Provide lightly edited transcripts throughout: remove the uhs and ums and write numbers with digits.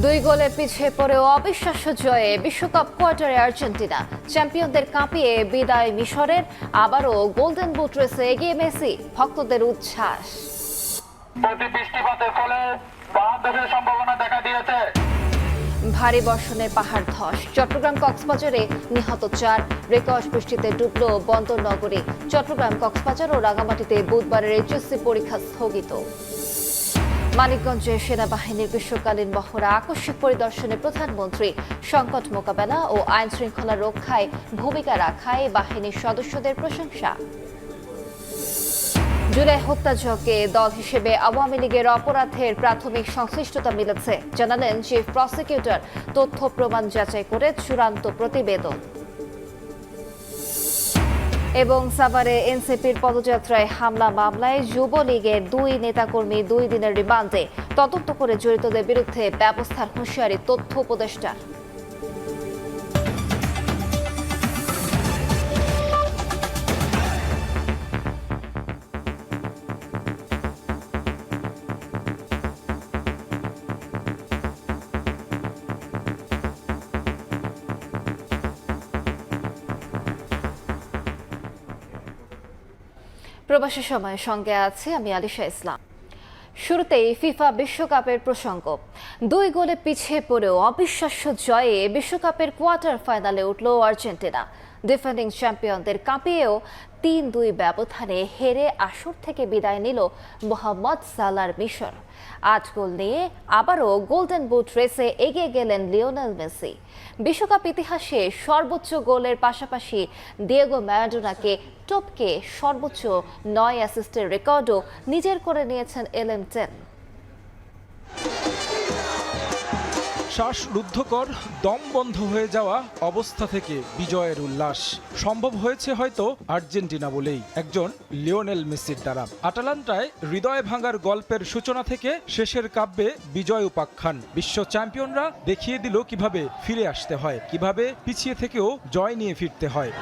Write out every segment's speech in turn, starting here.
দুই গোলে পিছিয়ে পড়েও অবিশ্বাস্য জয়ে বিশ্বকাপ কোয়ার্টারে আর্জেন্টিনা। চ্যাম্পিয়নদের কাঁপিয়ে বিদায় মিশরের। আবারও গোল্ডেন বুট রেসে এগিয়ে মেসি, ভক্তদের উচ্ছ্বাস। বৃষ্টিপাতের ফলে বাংলাদেশের সম্ভাবনা দেখা দিয়েছে। ভারী বর্ষণের পাহাড় ধস। চট্টগ্রাম কক্সবাজারে নিহত 4। রেকর্ড বৃষ্টিতে ডুবল বন্দর নগরী। চট্টগ্রাম, কক্সবাজার ও রাঙামাটিতে বুধবারের এইচএসসি পরীক্ষা স্থগিত। মানিকগঞ্জে সেনাবাহিনীর গ্রীষ্মকালীন মহড়া আকস্মিক পরিদর্শনে প্রধানমন্ত্রী। সংকট মোকাবেলা ও আইন শৃঙ্খলা রক্ষায় ভূমিকা রাখায় বাহিনীর সদস্যদের প্রশংসা। জুলাই হত্যাযজ্ঞে দল হিসেবে আওয়ামী লীগের অপরাধের প্রাথমিক সংশ্লিষ্টতা মিলেছে, জানালেন চিফ প্রসিকিউটর। তথ্য প্রমাণ যাচাই করে চূড়ান্ত প্রতিবেদন। এবং সাভারে এনসিপির পদযাত্রায় হামলা মামলায় যুবলীগের 2 নেতাকর্মী 2 দিনের রিমান্ডে। তদন্ত করে জড়িতদের বিরুদ্ধে ব্যবস্থার হুঁশিয়ারি তথ্য উপদেষ্টার। প্রবাসী সময়ের সঙ্গে আছি আমি আলিশা ইসলাম। শুরুতেই ফিফা বিশ্বকাপের প্রসঙ্গ। 2 গোলে পিছিয়ে পড়েও অবিশ্বাস্য জয়ে বিশ্বকাপের কোয়ার্টার ফাইনালে উঠল আর্জেন্টিনা। ডিফেন্ডিং চ্যাম্পিয়নদের কাঁপিয়েও 3-2 ব্যবধানে হেরে আসর থেকে বিদায় নিল মোহাম্মদ সালার মিশর। 8 গোল নিয়ে আবারও গোল্ডেন বুট রেসে এগিয়ে গেলেন লিওনেল মেসি। বিশ্বকাপ ইতিহাসে সর্বোচ্চ গোলের পাশাপাশি ডিয়েগো ম্যারাডোনাকে টপকে সর্বোচ্চ 9 অ্যাসিস্টের রেকর্ডও নিজের করে নিয়েছেন এলএম10। শ্বাসরুদ্ধকর, দম বন্ধ হয়ে যাওয়া অবস্থা থেকে বিজয়ের উল্লাস সম্ভব হয়েছে হয়তো আর্জেন্টিনা বলেই, একজন লিওনেল মেসির দ্বারা। আটালান্টায় হৃদয় ভাঙার গল্পের সূচনা থেকে শেষের কাব্যে বিজয় উপাখ্যান। বিশ্ব চ্যাম্পিয়নরা দেখিয়ে দিল কিভাবে ফিরে আসতে হয়, কিভাবে পিছিয়ে থেকেও জয় নিয়ে ফিরতে হয়।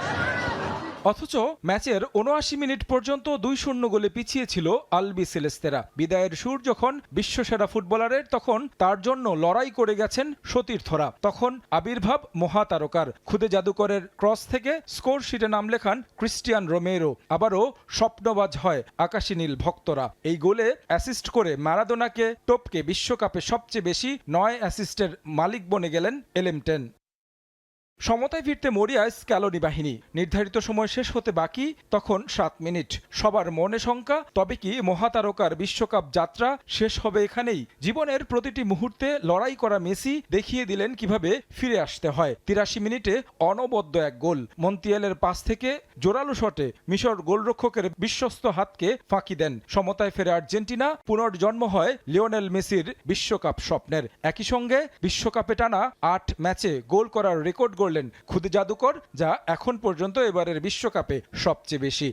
অথচ ম্যাচের ৭৯ মিনিট পর্যন্ত ২-০ গোলে পিছিয়ে ছিল আলবি সেলেস্তেরা। বিদায়ের সুর যখন বিশ্বসেরা ফুটবলারের, তখন তার জন্য লড়াই করে গেছেন সতীর্থরা। তখন আবির্ভাব মহাতারকার। খুদে জাদুকরের ক্রস থেকে স্কোর শিটে নাম লেখান ক্রিস্টিয়ান রোমেরো। আবারও স্বপ্নবাজ হয় আকাশী নীল ভক্তরা। এই গোলে অ্যাসিস্ট করে ম্যারাডোনাকে টপকে বিশ্বকাপে সবচেয়ে বেশি 9 অ্যাসিস্টের মালিক বনে গেলেন এলএম10। সমতায় ফিরতে মরিয়া স্ক্যালোনি বাহিনী। নির্ধারিত সময় শেষ হতে বাকি তখন 7 মিনিট। সবার মনে শঙ্কা, তবে কি মহাতারকার বিশ্বকাপ যাত্রা শেষ হবে এখানেই? জীবনের প্রতিটি মুহূর্তে লড়াই করা মেসি দেখিয়ে দিলেন কিভাবে ফিরে আসতে হয়। 83 মিনিটে অনবদ্য এক গোল। মন্তিয়ালের পাস থেকে জোরালো শটে মিশর গোলরক্ষকের বিশ্বস্ত হাতকে ফাঁকি দেন। সমতায় ফেরে আর্জেন্টিনা, পুনর্জন্ম হয় লিওনেল মেসির বিশ্বকাপ স্বপ্নের। একই সঙ্গে বিশ্বকাপে টানা 8 ম্যাচে গোল করার রেকর্ড করলেন খুদে জাদুকর, যা এখন পর্যন্ত এবারের বিশ্বকাপে সবচেয়ে বেশি।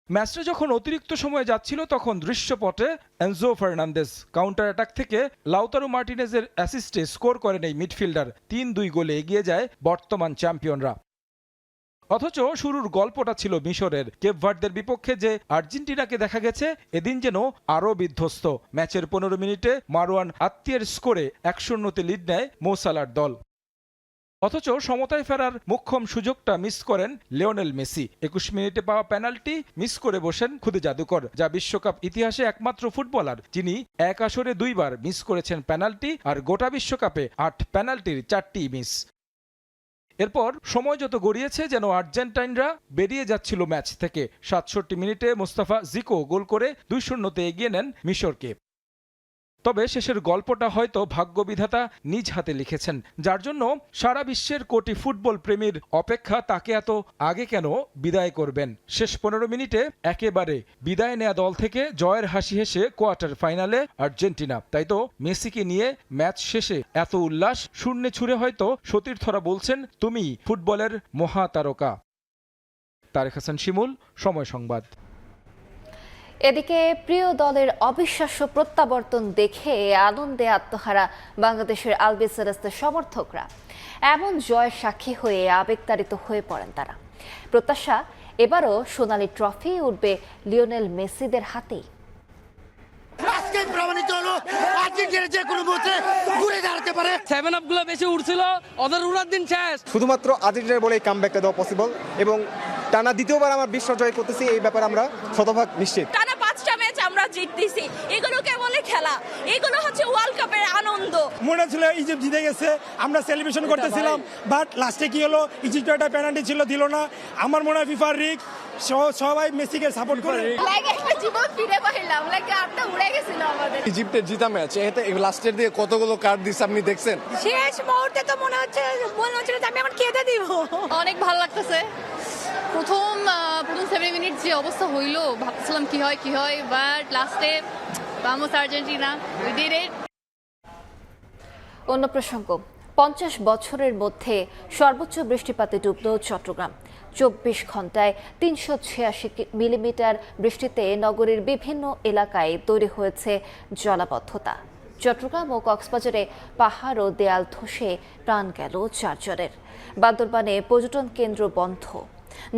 ম্যাচটা যখন অতিরিক্ত সময়ে যাচ্ছিল তখন দৃশ্যপটে এনজো ফার্নান্দেজ কাউন্টার অ্যাটাক থেকে লাউতারো মার্টিনেজের অ্যাসিস্টে স্কোর করেন এই মিডফিল্ডার। 3-2 গোলে এগিয়ে যায় বর্তমান চ্যাম্পিয়নরা। অথচ শুরুর গল্পটা ছিল মিশরের। কেপ ভার্দের বিপক্ষে যে আর্জেন্টিনাকে দেখা গেছে, এদিন যেন আরও বিধ্বস্ত। ম্যাচের 15 মিনিটে মারওয়ান আত্মিয়ের স্কোরে 1-0 লিড নেয় মো সালার দল। অথচ সমতায় ফেরার মোক্ষম সুযোগটা মিস করেন লিওনেল মেসি। 21 মিনিটে পাওয়া পেনাল্টি মিস করে বসেন খুদে জাদুকর, যা বিশ্বকাপ ইতিহাসে একমাত্র ফুটবলার যিনি এক আসরে 2 বার মিস করেছেন পেনাল্টি, আর গোটা বিশ্বকাপে 8 পেনাল্টির 4টি মিস। এরপর সময় যত গড়িয়েছে যেন আর্জেন্টাইনরা বেরিয়ে যাচ্ছিল ম্যাচ থেকে। 67 মিনিটে মোস্তাফা জিকো গোল করে 2-0 এগিয়ে নেন মিশরকে। তবে শেষের গল্পটা হয়তো ভাগ্যবিধাতা নিজ হাতে লিখেছেন, যার জন্য সারা বিশ্বের কোটি ফুটবল প্রেমীর অপেক্ষা তাকে এত আগে কেন বিদায় করবেন। শেষ 15 মিনিটে একেবারে বিদায় নেয়া দল থেকে জয়ের হাসি হেসে কোয়ার্টার ফাইনালে আর্জেন্টিনা। তাই তো মেসিকে নিয়ে ম্যাচ শেষে এত উল্লাস, শূন্যে ছুড়ে হয়তো সতীর্থরা বলছেন, তুমি ফুটবলের মহাতারকা। তারেক হাসান শিমুল, সময় সংবাদ। এদিকে প্রিয় দলের অবিশ্বাস্য প্রত্যাবর্তন দেখে আনন্দে আত্মহারা বাংলাদেশের আলবি সেলেস্তের সমর্থকরা। এমন জয়ের সাক্ষী হয়ে আবেগতাড়িত হয়ে পড়েন তারা। প্রত্যাশা, এবারও সোনালী ট্রফি উঠবে লিওনেল মেসিদের হাতেই। আজকে প্রমাণিত হলো আর্জেন্টিনা যে কোনো মুহূর্তে ঘুরে দাঁড়াতে পারে। 7 আপ গুলো বেশি উঠছিল, ওদের উড়ার দিন শেষ। শুধুমাত্র আর্জেন্টিনার বলে এই কামব্যাকটা দেওয়া পসিবল এবং টানা দ্বিতীয়বার আমরা বিশ্ব জয় করতেছি, এই ব্যাপারে আমরা শতভাগ নিশ্চিত। টানা 5টা ম্যাচ আমরা জিততেছি, এগুলোকে বলে খেলা, এগুলো হচ্ছে ওয়ার্ল্ড কাপের আনন্দ। মনে ছিল ইজিপ্ট জিতে গেছে, আমরা সেলিব্রেশন করতেছিলাম, বাট লাস্টে কি হলো, ইজিপ্টের একটা পেনাল্টি ছিল, দিল না। আমার মনে হয় ফিফার রিগ, সবাই মেসিকে সাপোর্ট করে। একটা জীবন ফিরে পাইলাম, আটটা উড়ে গেছিল আমাদের। ইজিপ্টের জিতা ম্যাচ, এতে লাস্টের দিকে কতগুলো কার্ড দিচ্ছে আপনি দেখছেন? শেষ মুহূর্তে তো মনে হচ্ছিল যে আমি এখন কেঁদে দিব। অনেক ভালো লাগতেছে। প্রথম 7 মিনিট যে অবস্থা হইলো, ভাবছিলাম কি হয়, বাট লাস্টে vamos Argentina, we did it. অন্য প্রসঙ্গ, 50 বছরের মধ্যে সর্বোচ্চ বৃষ্টিপাতে ডুবল চট্টগ্রাম। 24 ঘন্টায় 386 মিলিমিটার বৃষ্টিতে নগরীর বিভিন্ন এলাকায় তৈরি হয়েছে জলাবদ্ধতা। চট্টগ্রাম ও কক্সবাজারে পাহাড় ও দেয়াল ধসে প্রাণ গেল 4 জনের। বান্দরবানে পর্যটন কেন্দ্র বন্ধ,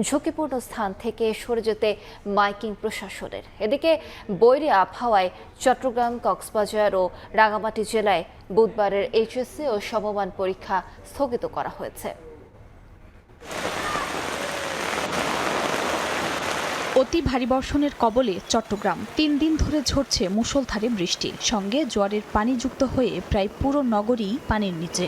ঝুঁকিপূর্ণ স্থান থেকে সরে যেতে মাইকিং প্রশাসনের। এদিকে বৈরী আবহাওয়ায় চট্টগ্রাম, কক্সবাজার ও রাঙামাটি জেলায় বুধবারের এইচএসসি ও সমমান পরীক্ষা স্থগিত করা হয়েছে। অতি ভারী বর্ষণের কবলে চট্টগ্রাম। 3 দিন ধরে ঝরছে মুষলধারে বৃষ্টি, সঙ্গে জোয়ারের পানি যুক্ত হয়ে প্রায় পুরো নগরী পানির নিচে।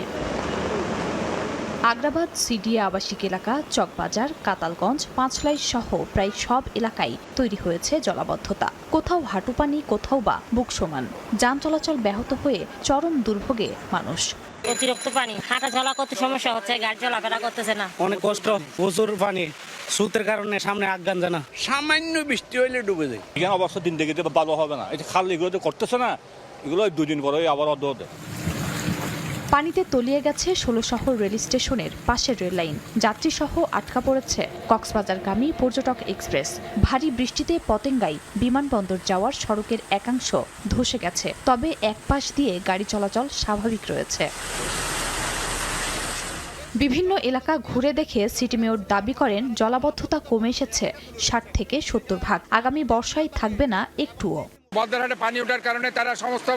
আগ্রাবাদ, সিডিএ আবাসিক এলাকা, চকবাজার, কাতালগঞ্জ, পাঁচলাই সহ প্রায় সব এলাকায় তৈরি হয়েছে জলাবদ্ধতা। কোথাও হাঁটু পানি, কোথাও বা বুক সমান। যান চলাচল ব্যাহত হয়ে চরম দুর্ভোগে মানুষ। অতিরিক্ত পানি, হাঁটা চলা করতে সমস্যা হচ্ছে, গাড়ি চলাফেরা করতেছে না, অনেক কষ্ট, প্রচুর পানি, স্রোতের কারণে সামনে আগান জানা। সামান্য বৃষ্টি হইলে ডুবে যায়। এখানে অবস্থা দিন দেখে ভালো হবে না, এটা খাল এগুলো করতেছে না, এগুলো 2 দিন পরে আবার অর্ধ হতে। পানিতে তলিয়ে গেছে 16 শহর রেল স্টেশনের পাশের রেল লাইন। যাত্রীসহ আটকা পড়েছে কক্সবাজারগামী পর্যটক এক্সপ্রেস। ভারী বৃষ্টিতে পতেঙ্গায় বিমানবন্দর যাওয়ার সড়কের একাংশ ধসে গেছে, তবে এক পাশ দিয়ে গাড়ি চলাচল স্বাভাবিক রয়েছে। বিভিন্ন এলাকা ঘুরে দেখে সিটি মেয়র দাবি করেন জলাবদ্ধতা কমে এসেছে 60 থেকে 70%। আগামী বর্ষায় থাকবে না একটুও। বদ্রাহাটে পানি ওঠার কারণে তারা সমস্ত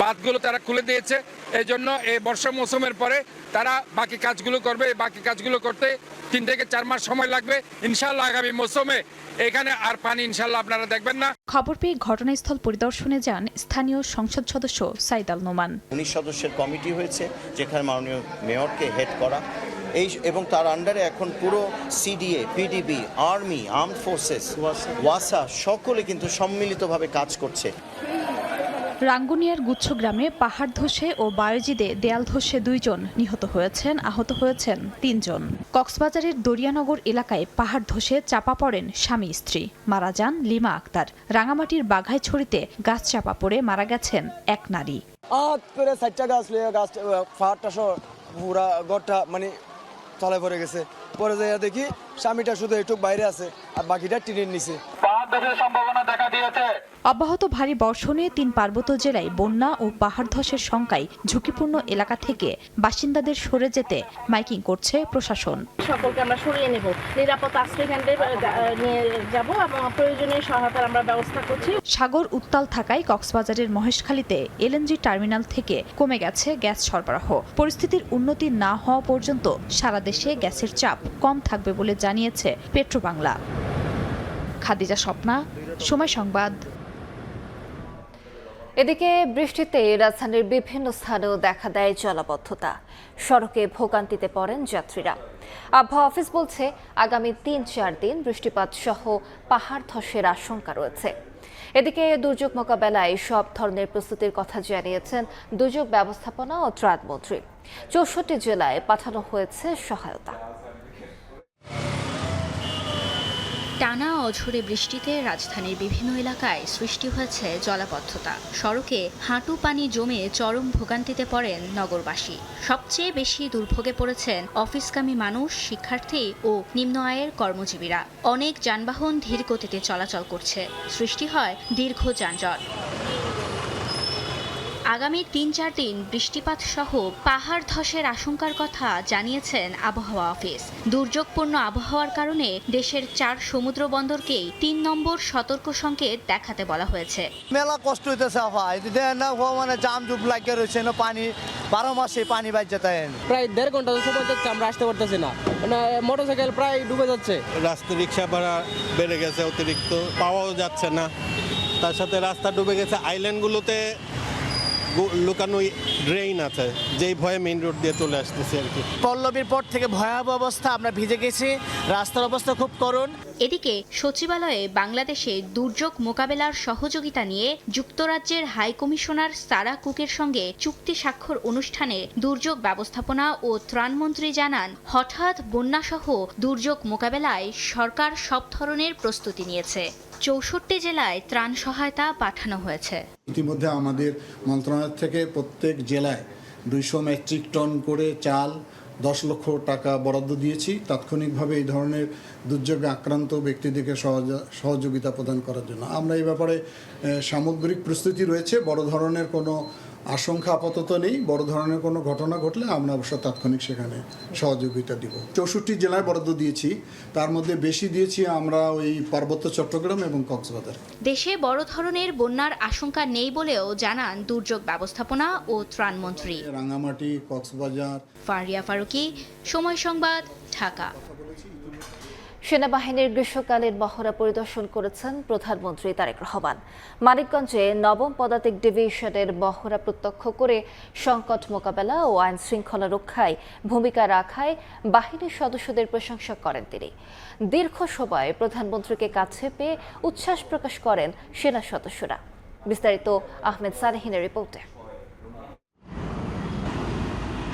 বাঁধগুলো তারা খুলে দিয়েছে, এই জন্য এই বর্ষা মৌসুমের পরে তারা বাকি কাজগুলো করবে। বাকি কাজগুলো করতে 3 থেকে 4 মাস সময় লাগবে। ইনশাআল্লাহ আগামী মৌসুমে এখানে আর পানি ইনশাআল্লাহ আপনারা দেখবেন না। খবর পেয়ে ঘটনাস্থল পরিদর্শনে যান স্থানীয় সংসদ সদস্য সাইদ আল নোমান। 19 সদস্যের কমিটি হয়েছে, যেখানে মাননীয় মেয়রকে হেড করা, এবং তার আন্ডারে এখন পুরো CDA, PDB, army, armed forces, ওয়াসা সকলে কিন্তু সম্মিলিতভাবে কাজ করছে। রাঙ্গুনিয়ার গুচ্ছগ্রামে পাহাড় ধসে ও বায়োজিদে দেয়াল ধসে 2 জন নিহত হয়েছেন, আহত হয়েছেন 3 জন। কক্সবাজারের দরিয়ানগর এলাকায় পাহাড় ধসে চাপা পড়েন স্বামী স্ত্রী, মারা যান লিমা আক্তার। রাঙামাটির বাঘাইছড়িতে গাছ চাপা পড়ে মারা গেছেন এক নারী। পাহাড়টা সহ পুরা ঘরটা মানে তলায় পড়ে গেছে। পরে যাইয়া দেখি স্বামীটা শুধু একটু বাইরে আছে আর বাকিটা টিনের নিচে। সম্ভাবনা দেখা দিয়েছে। অব্যাহত ভারী বর্ষণে 3 পার্বত্য জেলায় বন্যা ও পাহাড় ধসের শঙ্কায় ঝুঁকিপূর্ণ এলাকা থেকে বাসিন্দাদের সরে যেতে মাইকিং করছে প্রশাসন। সকলকে আমরা সরিয়ে নেব, নিরাপদ আশ্রয়কেন্দ্রে নিয়ে যাব এবং প্রয়োজনীয় সহায়তার আমরা ব্যবস্থা করছি। সাগর উত্তাল থাকায় কক্সবাজারের মহেশখালীতে এলএনজি টার্মিনাল থেকে কমে গেছে গ্যাস সরবরাহ। পরিস্থিতির উন্নতি না হওয়া পর্যন্ত সারা দেশে গ্যাসের চাপ কম থাকবে বলে জানিয়েছে পেট্রোবাংলা। খাদিজা স্বপ্না, সময় সংবাদ। এদিকে বৃষ্টিতে রাজধানীর বিভিন্ন স্থানেও দেখা দেয় জলাবদ্ধতা। সড়কে ভোগান্তিতে পড়েন যাত্রীরা। আবহাওয়া অফিস বলছে আগামী 3-4 দিন বৃষ্টিপাত সহ পাহাড় ধসের আশঙ্কা রয়েছে। এদিকে দুর্যোগ মোকাবেলায় সব ধরনের প্রস্তুতির কথা জানিয়েছেন দুর্যোগ ব্যবস্থাপনা ও ত্রাণ মন্ত্রী। 64 জেলায় পাঠানো হয়েছে সহায়তা। টানা অঝোরে বৃষ্টিতে রাজধানীর বিভিন্ন এলাকায় সৃষ্টি হয়েছে জলাবদ্ধতা। সড়কে হাঁটু পানি জমে চরম ভোগান্তিতে পড়েন নগরবাসী। সবচেয়ে বেশি দুর্ভোগে পড়েছেন অফিসগামী মানুষ, শিক্ষার্থী ও নিম্ন আয়ের কর্মজীবীরা। অনেক যানবাহন ধীর গতিতে চলাচল করছে, সৃষ্টি হয় দীর্ঘ যানজট। আগামী ৩-৪ দিন বৃষ্টিপাত সহ পাহাড় ধসের আশঙ্কার কথা জানিয়েছেন আবহাওয়া অফিস। দুর্যোগপূর্ণ আবহাওয়ার কারণে দেশের 4 সমুদ্র বন্দরকেই 3 নম্বর সতর্ক সংকেত দেখাতে বলা হয়েছে। মেলা কষ্ট হইতেছে না মানে জাম জুপ লাগিয়ে রয়েছে না, পানি 12 মাসে পানি বাইর যেতে প্রায় 1.5 ঘন্টা সময় যাচ্ছে, আমরা আসতে পারতেছি না, মোটরসাইকেল প্রায় ডুবে যাচ্ছে। রাস্তা রিক্সা ভাড়া বেড়ে গেছে, অতিরিক্ত পাওয়াও যাচ্ছে না। তার সাথে রাস্তা ডুবে গেছে, আইল্যান্ডগুলোতে লুকানো ড্রেন আছে, যেই ভয়ে মেইন রোড দিয়ে চলে আসতেছে আর কি। পল্লবীর পর থেকে ভয়াবহ অবস্থা, আমরা ভিজে গেছি, রাস্তার অবস্থা খুব করুণ। এদিকে সচিবালয়ে বাংলাদেশে দুর্যোগ মোকাবেলার সহযোগিতা নিয়ে যুক্তরাজ্যের হাই কমিশনার সারা কুকের সঙ্গে চুক্তি স্বাক্ষর অনুষ্ঠানে দুর্যোগ ব্যবস্থাপনা ও ত্রাণমন্ত্রী জানান, হঠাৎ বন্যাসহ দুর্যোগ মোকাবেলায় সরকার সব ধরনের প্রস্তুতি নিয়েছে। 64 জেলায় ত্রাণ সহায়তা পাঠানো হয়েছে। ইতিমধ্যে আমাদের মন্ত্রণালয় থেকে প্রত্যেক জেলায় 200 মেট্রিক টন করে চাল, 10 লক্ষ টাকা বরাদ্দ দিয়েছি তাৎক্ষণিকভাবে এই ধরনের দুর্যোগে আক্রান্ত ব্যক্তিদেরকে সহযোগিতা প্রদান করার জন্য। আমরা এই ব্যাপারে সামগ্রিক প্রস্তুতি রয়েছে। বড় ধরনের কোনো আশঙ্কা আপাতত নেই। বড় ধরনের কোনো ঘটনা ঘটলে আমরা অবশ্য তাৎক্ষণিক সেখানে সহযোগিতা দিব। 64 জেলায় বরাদ্দ দিয়েছি, তার মধ্যে বেশি দিয়েছি আমরা ওই পার্বত্য চট্টগ্রাম এবং কক্সবাজার। দেশে বড় ধরনের বন্যার আশঙ্কা নেই বলেও জানান দুর্যোগ ব্যবস্থাপনা ও ত্রাণমন্ত্রী। রাঙ্গামাটি, কক্সবাজার। ফারিয়া ফারুকি, সময় সংবাদ, ঢাকা। সেনাবাহিনীর গ্রীষ্মকালীন মহড়া পরিদর্শন করেছেন প্রধানমন্ত্রী তারেক রহমান। মানিকগঞ্জে 9ম পদাতিক ডিভিশনের মহড়া প্রত্যক্ষ করে সংকট মোকাবেলা ও আইন শৃঙ্খলা রক্ষায় ভূমিকা রাখায় বাহিনীর সদস্যদের প্রশংসা করেন তিনি। দীর্ঘ সময় প্রধানমন্ত্রীকে কাছে পেয়ে উচ্ছ্বাস প্রকাশ করেন সেনা সদস্যরা। বিস্তারিত আহমেদ সালেহিনের রিপোর্টে।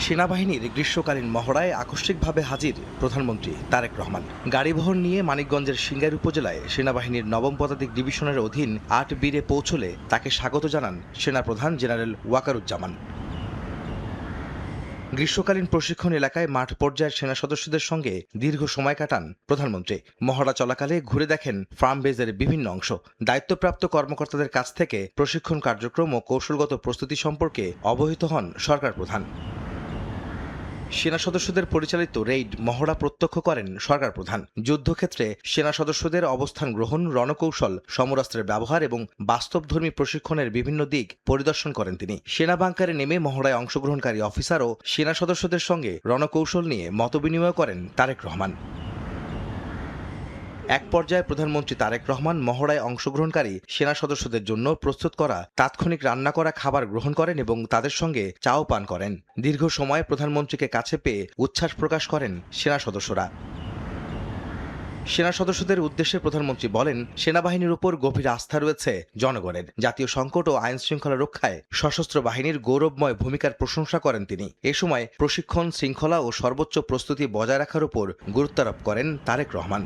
সেনাবাহিনীর গ্রীষ্মকালীন মহড়ায় আকস্মিকভাবে হাজির প্রধানমন্ত্রী তারেক রহমান। গাড়িবহর নিয়ে মানিকগঞ্জের সিঙ্গাইর উপজেলায় সেনাবাহিনীর 9ম পদাতিক ডিভিশনের অধীন 8 বীরে পৌঁছলে তাকে স্বাগত জানান সেনাপ্রধান জেনারেল ওয়াকারুজ্জামান। গ্রীষ্মকালীন প্রশিক্ষণ এলাকায় মাঠ পর্যায়ের সেনা সদস্যদের সঙ্গে দীর্ঘ সময় কাটান প্রধানমন্ত্রী। মহড়া চলাকালে ঘুরে দেখেন ফার্ম বেজের বিভিন্ন অংশ। দায়িত্বপ্রাপ্ত কর্মকর্তাদের কাছ থেকে প্রশিক্ষণ কার্যক্রম ও কৌশলগত প্রস্তুতি সম্পর্কে অবহিত হন সরকার প্রধান। সেনা সদস্যদের পরিচালিত রেইড মহড়া প্রত্যক্ষ করেন সরকার প্রধান। যুদ্ধক্ষেত্রে সেনা সদস্যদের অবস্থান গ্রহণ, রণকৌশল, সমরাস্ত্রের ব্যবহার এবং বাস্তবধর্মী প্রশিক্ষণের বিভিন্ন দিক পরিদর্শন করেন তিনি। সেনা বাংকারে নেমে মহড়ায় অংশগ্রহণকারী অফিসার ও সেনা সদস্যদের সঙ্গে রণকৌশল নিয়ে মতবিনিময় করেন তারেক রহমান। এক পর্যায়ে প্রধানমন্ত্রী তারেক রহমান মহড়ায় অংশগ্রহণকারী সেনা সদস্যদের জন্য প্রস্তুত করা তাৎক্ষণিক রান্না করা খাবার গ্রহণ করেন এবং তাদের সঙ্গে চাও পান করেন। দীর্ঘ সময় প্রধানমন্ত্রীকে কাছে পেয়ে উচ্ছ্বাস প্রকাশ করেন সেনা সদস্যরা। সেনা সদস্যদের উদ্দেশ্যে প্রধানমন্ত্রী বলেন, সেনাবাহিনীর উপর গভীর আস্থা রয়েছে জনগণের। জাতীয় সংকট ও আইন শৃঙ্খলা রক্ষায় সশস্ত্র বাহিনীর গৌরবময় ভূমিকার প্রশংসা করেন তিনি। এ সময় প্রশিক্ষণ, শৃঙ্খলা ও সর্বোচ্চ প্রস্তুতি বজায় রাখার উপর গুরুত্বারোপ করেন তারেক রহমান।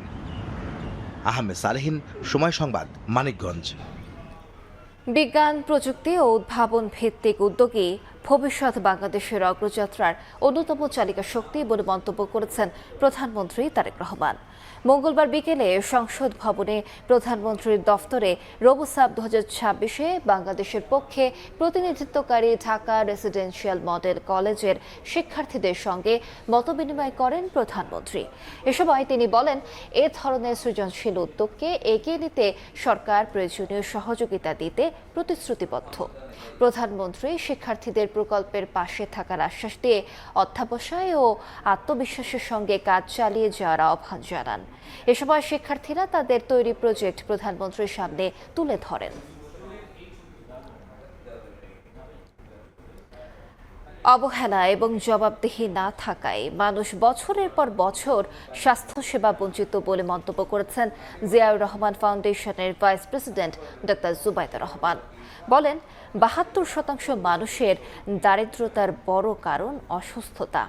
আহমেদ সালেহিন, সময় সংবাদ, মানিকগঞ্জ। বিজ্ঞান, প্রযুক্তি ও উদ্ভাবন ভিত্তিক উদ্যোগী ভবিষ্যৎ বাংলাদেশের অগ্রযাত্রার অন্যতম চালিকা শক্তি বলে মন্তব্য করেছেন প্রধানমন্ত্রী তারেক রহমান। মঙ্গলবার বিকেলে সংসদ ভবনে প্রধানমন্ত্রীর দফতরে রোবোসাব 2026-এ বাংলাদেশের পক্ষে প্রতিনিধিত্বকারী ঢাকা রেসিডেন্সিয়াল মডেল কলেজের শিক্ষার্থীদের সঙ্গে মতবিনিময় করেন প্রধানমন্ত্রী। এ সময় তিনি বলেন, এ ধরনের সৃজনশীল উদ্যোগকে এগিয়ে নিতে সরকার প্রয়োজনীয় সহযোগিতা দিতে প্রতিশ্রুতিবদ্ধ। প্রধানমন্ত্রী শিক্ষার্থীদের প্রকল্পের পাশে থাকার আশ্বাস দিয়ে অধ্যবসায় ও আত্মবিশ্বাসের সঙ্গে কাজ চালিয়ে যাওয়ার আহ্বান জানান। এ সময় শিক্ষার্থীরা তাদের তৈরি প্রজেক্ট প্রধানমন্ত্রীর সামনে তুলে ধরেন। অবহেলা এবং জবাবদিহি না থাকায় মানুষ বছরের পর বছর স্বাস্থ্যসেবা বঞ্চিত বলে মন্তব্য করেছেন জিয়াউর রহমান ফাউন্ডেশনের vice president doctor Zubaida Rahman. বলেন, 72% মানুষের দারিদ্রতার বড় কারণ অসুস্থতা।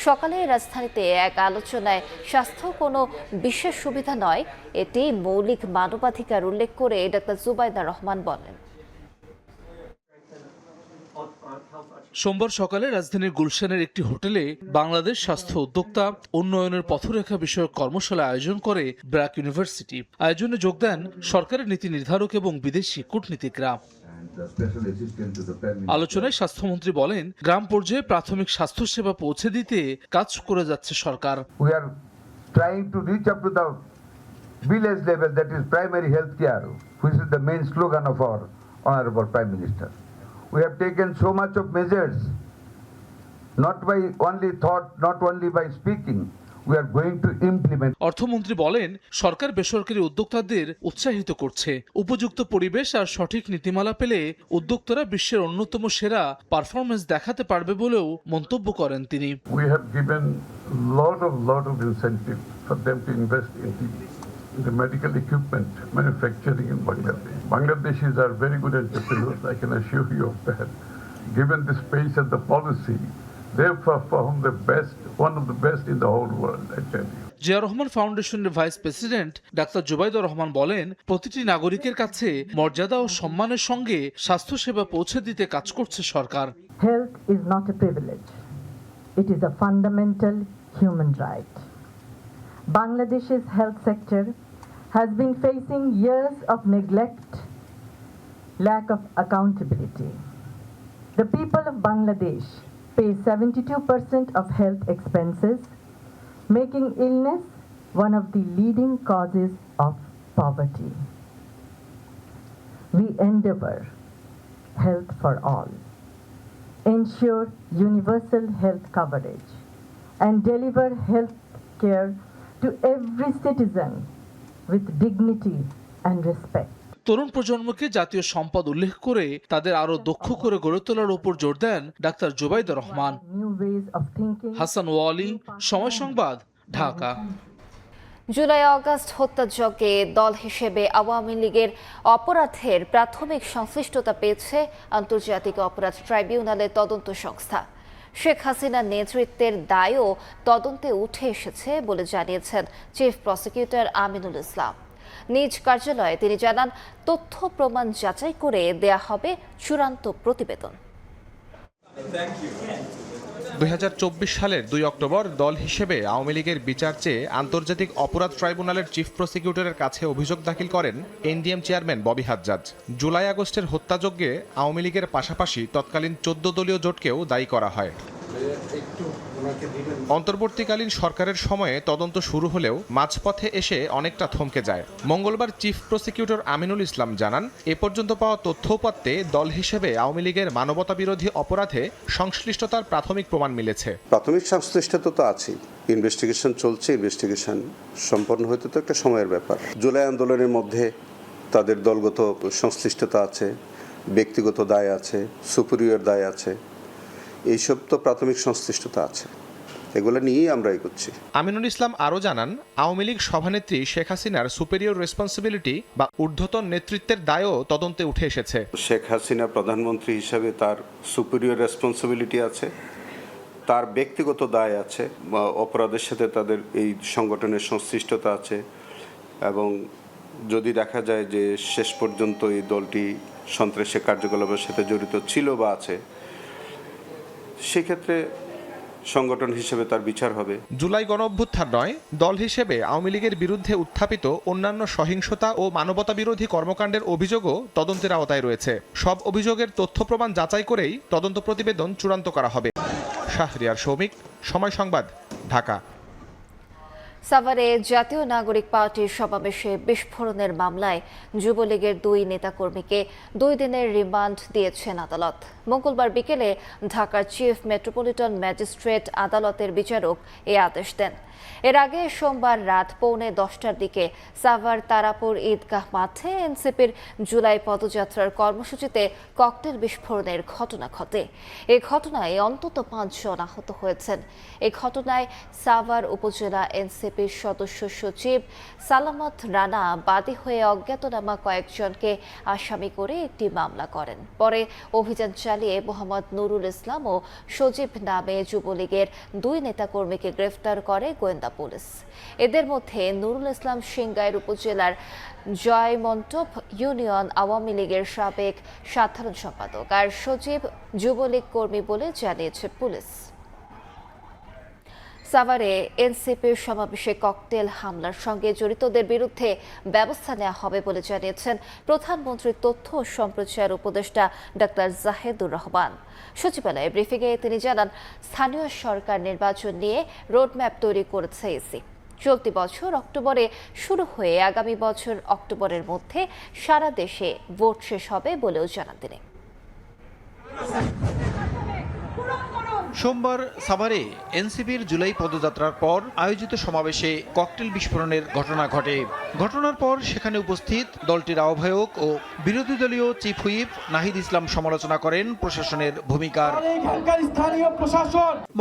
সকালে রাজধানীতে এক আলোচনায় স্বাস্থ্য কোনো বিশেষ সুবিধা নয়, এটি মৌলিক মানবাধিকার উল্লেখ করে ডক্টর জুবাইদা রহমান বলেন, সোমবার সকালে রাজধানীর গুলশানের একটি হোটেলে বাংলাদেশ স্বাস্থ্য উদ্যোক্তা উন্নয়নের পথরেখা বিষয়ক কর্মশালা আয়োজন করে ব্র্যাক ইউনিভার্সিটি। আয়োজনে যোগ দেন সরকারের নীতি নির্ধারক এবং বিদেশি কূটনীতিকরা। আলোচনায় স্বাস্থ্যমন্ত্রী বলেন, গ্রাম পর্যায়ে প্রাথমিক স্বাস্থ্যসেবা পৌঁছে দিতে কাজ করে যাচ্ছে সরকার। We are trying to reach up to the village level, that is primary health care, which is the main slogan of our Honorable Prime Minister. We have taken so much of measures, not by only thought, not only by speaking. We are going to implement. অর্থমন্ত্রী বলেন, সরকার বেসরকারি উদ্যোক্তাদের উৎসাহিত করছে। উপযুক্ত পরিবেশ আর সঠিক নীতিমালা পেলে উদ্যোক্তারা বিশ্বের অন্যতম সেরা পারফরম্যান্স দেখাতে পারবে বলেও মন্তব্য করেন তিনি। We have given lot of incentive for them to invest in the medical equipment manufacturing in Bangladesh. Bangladeshis are very good entrepreneurs, I can assure you of that. Given the space and the policy, they perform the best, one of the best in the whole world, I tell you. Zia Rahman ফাউন্ডেশনের vice president doctor Zubaidur Rahman বলেন, প্রতিটি নাগরিকের কাছে মর্যাদা ও সম্মানের সঙ্গে স্বাস্থ্যসেবা পৌঁছে দিতে কাজ করছে সরকার। Health is not a privilege. It is a fundamental human right. Bangladesh's health sector has been facing years of neglect, lack of accountability. The people of Bangladesh pay 72% of health expenses, making illness one of the leading causes of poverty. We endeavor health for all, ensure universal health coverage, and deliver health care to every citizen with dignity and respect. তরুণ প্রজন্মকে জাতীয় সম্পদ উল্লেখ করে তাদের আরো দক্ষ করে গড়ে তোলার উপর জোর দেন ডাক্তার জুবাইদুর রহমান। হাসান ওয়ালি, সময় সংবাদ, ঢাকা। জুলাই আগস্ট হত্যাযজ্ঞে দল হিসেবে আওয়ামী লীগের অপরাধের প্রাথমিক সংশ্লিষ্টতা পেয়েছে আন্তর্জাতিক অপরাধ ট্রাইব্যুনালের তদন্ত সংস্থা। শেখ হাসিনার নেতৃত্বের দায়ও তদন্তে উঠে এসেছে বলে জানিয়েছেন চিফ প্রসিকিউটর আমিনুল ইসলাম। নিজ কার্যালয়ে তিনি জানান, তথ্য প্রমাণ যাচাই করে দেয়া হবে চূড়ান্ত প্রতিবেদন। 2024 সালের 2 অক্টোবর দল হিসেবে আওয়ামী লীগের বিচার চেয়ে আন্তর্জাতিক অপরাধ ট্রাইব্যুনালের চিফ প্রসিকিউটরের কাছে অভিযোগ দাখিল করেন এনডিএম চেয়ারম্যান ববি হাজ্জাজ। জুলাই আগস্টের হত্যাযজ্ঞে আওয়ামী লীগের পাশাপাশি তৎকালীন 14 দলীয় জোটকেও দায়ী করা হয়। অন্তর্বর্তীকালীন সরকারের সময়ে তদন্ত শুরু হলেও মাঝপথে এসে অনেকটা থমকে যায়। মঙ্গলবার চিফ প্রসিকিউটর আমিনুল ইসলাম জানান, এ পর্যন্ত পাওয়া তথ্যউপাত্তে দল হিসেবে আওয়ামী লীগের মানবতাবিরোধী অপরাধে সংশ্লিষ্টতার প্রাথমিক প্রমাণ মিলেছে। প্রাথমিক সংশ্লিষ্টতা তো আছেই, ইনভেস্টিগেশন চলছে, ইনভেস্টিগেশন সম্পন্ন হতে তো একটা সময়ের ব্যাপার। জুলাই আন্দোলনের মধ্যে তাদের দলগত সংশ্লিষ্টতা আছে, ব্যক্তিগত দায় আছে, সুপিরিয়র দায় আছে, এইসব তো প্রাথমিক সংশ্লিষ্টতা আছে, এগুলো নিয়েই আমরা এগোচ্ছি। আমিনুল ইসলাম আরও জানান, আওয়ামী লীগ সভানেত্রী শেখ হাসিনার সুপেরিয়র রেসপন্সিবিলিটি বা ঊর্ধ্বতন নেতৃত্বের দায়ও তদন্তে উঠে এসেছে। শেখ হাসিনা প্রধানমন্ত্রী হিসাবে তার সুপেরিয়র রেসপন্সিবিলিটি আছে, তার ব্যক্তিগত দায় আছে, অপরাধের সাথে তাদের এই সংগঠনের সংশ্লিষ্টতা আছে, এবং যদি দেখা যায় যে শেষ পর্যন্ত এই দলটি সন্ত্রাসী কার্যকলাপের সাথে জড়িত ছিল বা আছে, সেক্ষেত্রে সংগঠন হিসেবে তার বিচার হবে। জুলাই গণঅভ্যুত্থান নয়, দল হিসেবে আওয়ামী লীগের বিরুদ্ধে উত্থাপিত অন্যান্য সহিংসতা ও মানবতাবিরোধী কর্মকাণ্ডের অভিযোগও তদন্তের আওতায় রয়েছে। সব অভিযোগের তথ্য প্রমাণ যাচাই করেই তদন্ত প্রতিবেদন চূড়ান্ত করা হবে। শাহরিয়ার সৌমিক, সময় সংবাদ, ঢাকা। সাভারে জাতীয় নাগরিক পার্টির সমাবেশে বিস্ফোরণের মামলায় যুবলীগের 2 নেতাকর্মীকে 2 দিনের রিমান্ড দিয়েছেন আদালত। মঙ্গলবার বিকেলে ঢাকার চিফ মেট্রোপলিটন ম্যাজিস্ট্রেট আদালতের বিচারক এই আদেশ দেন। এর আগে সোমবার রাত 9:45টার দিকে সাভার তারাপুর ঈদগাহ মাঠে এনসিপির জুলাই পদযাত্রার কর্মসূচিতে ককটেল বিস্ফোরণের ঘটনা ঘটে। এই ঘটনায় অন্তত 5 জন আহত হয়েছেন। এই ঘটনায় সাভার উপজেলা এনসিপির সদস্য সচিব সালামত রানা বাদী হয়ে অজ্ঞাতনামা কয়েকজনকে আসামি করে একটি মামলা করেন। পরে অভিযান চালিয়ে মোহাম্মদ নুরুল ইসলাম ও সজীব নামে যুবলীগের 2 নেতাকর্মীকে গ্রেফতার করে গোয়েন্দা পুলিশ। এদের মধ্যে নুরুল ইসলাম সিংগাইর উপজেলার জয়মন্টপ ইউনিয়ন আওয়ামী লীগের সাবেক সাধারণ সম্পাদক, আর সজীব যুবলীগ কর্মী বলে জানিয়েছে পুলিশ। সাভারে এনসিপির সমাবেশে ককটেল হামলার সঙ্গে জড়িতদের বিরুদ্ধে ব্যবস্থা নেওয়া হবে বলে জানিয়েছেন প্রধানমন্ত্রীর তথ্য ও সম্প্রচার উপদেষ্টা ডক্টর জাহেদুর রহমান। সচিবালয়ে ব্রিফিংয়ে তিনি জানান, স্থানীয় সরকার নির্বাচন নিয়ে রোডম্যাপ তৈরি করেছে ইসি। চলতি বছর অক্টোবরে শুরু হয়ে আগামী বছর অক্টোবরের মধ্যে সারা দেশে ভোট শেষ হবে বলেও জানান তিনি। সোমবার সাভারে এনসিপির জুলাই পদযাত্রার পর আয়োজিত সমাবেশে ককটেল বিস্ফোরণের ঘটনা ঘটে। ঘটনার পর সেখানে উপস্থিত দলটির আহ্বায়ক ও বিরোধী দলীয় চিফ হুইপ নাহিদ ইসলাম সমালোচনা করেন প্রশাসনের ভূমিকার।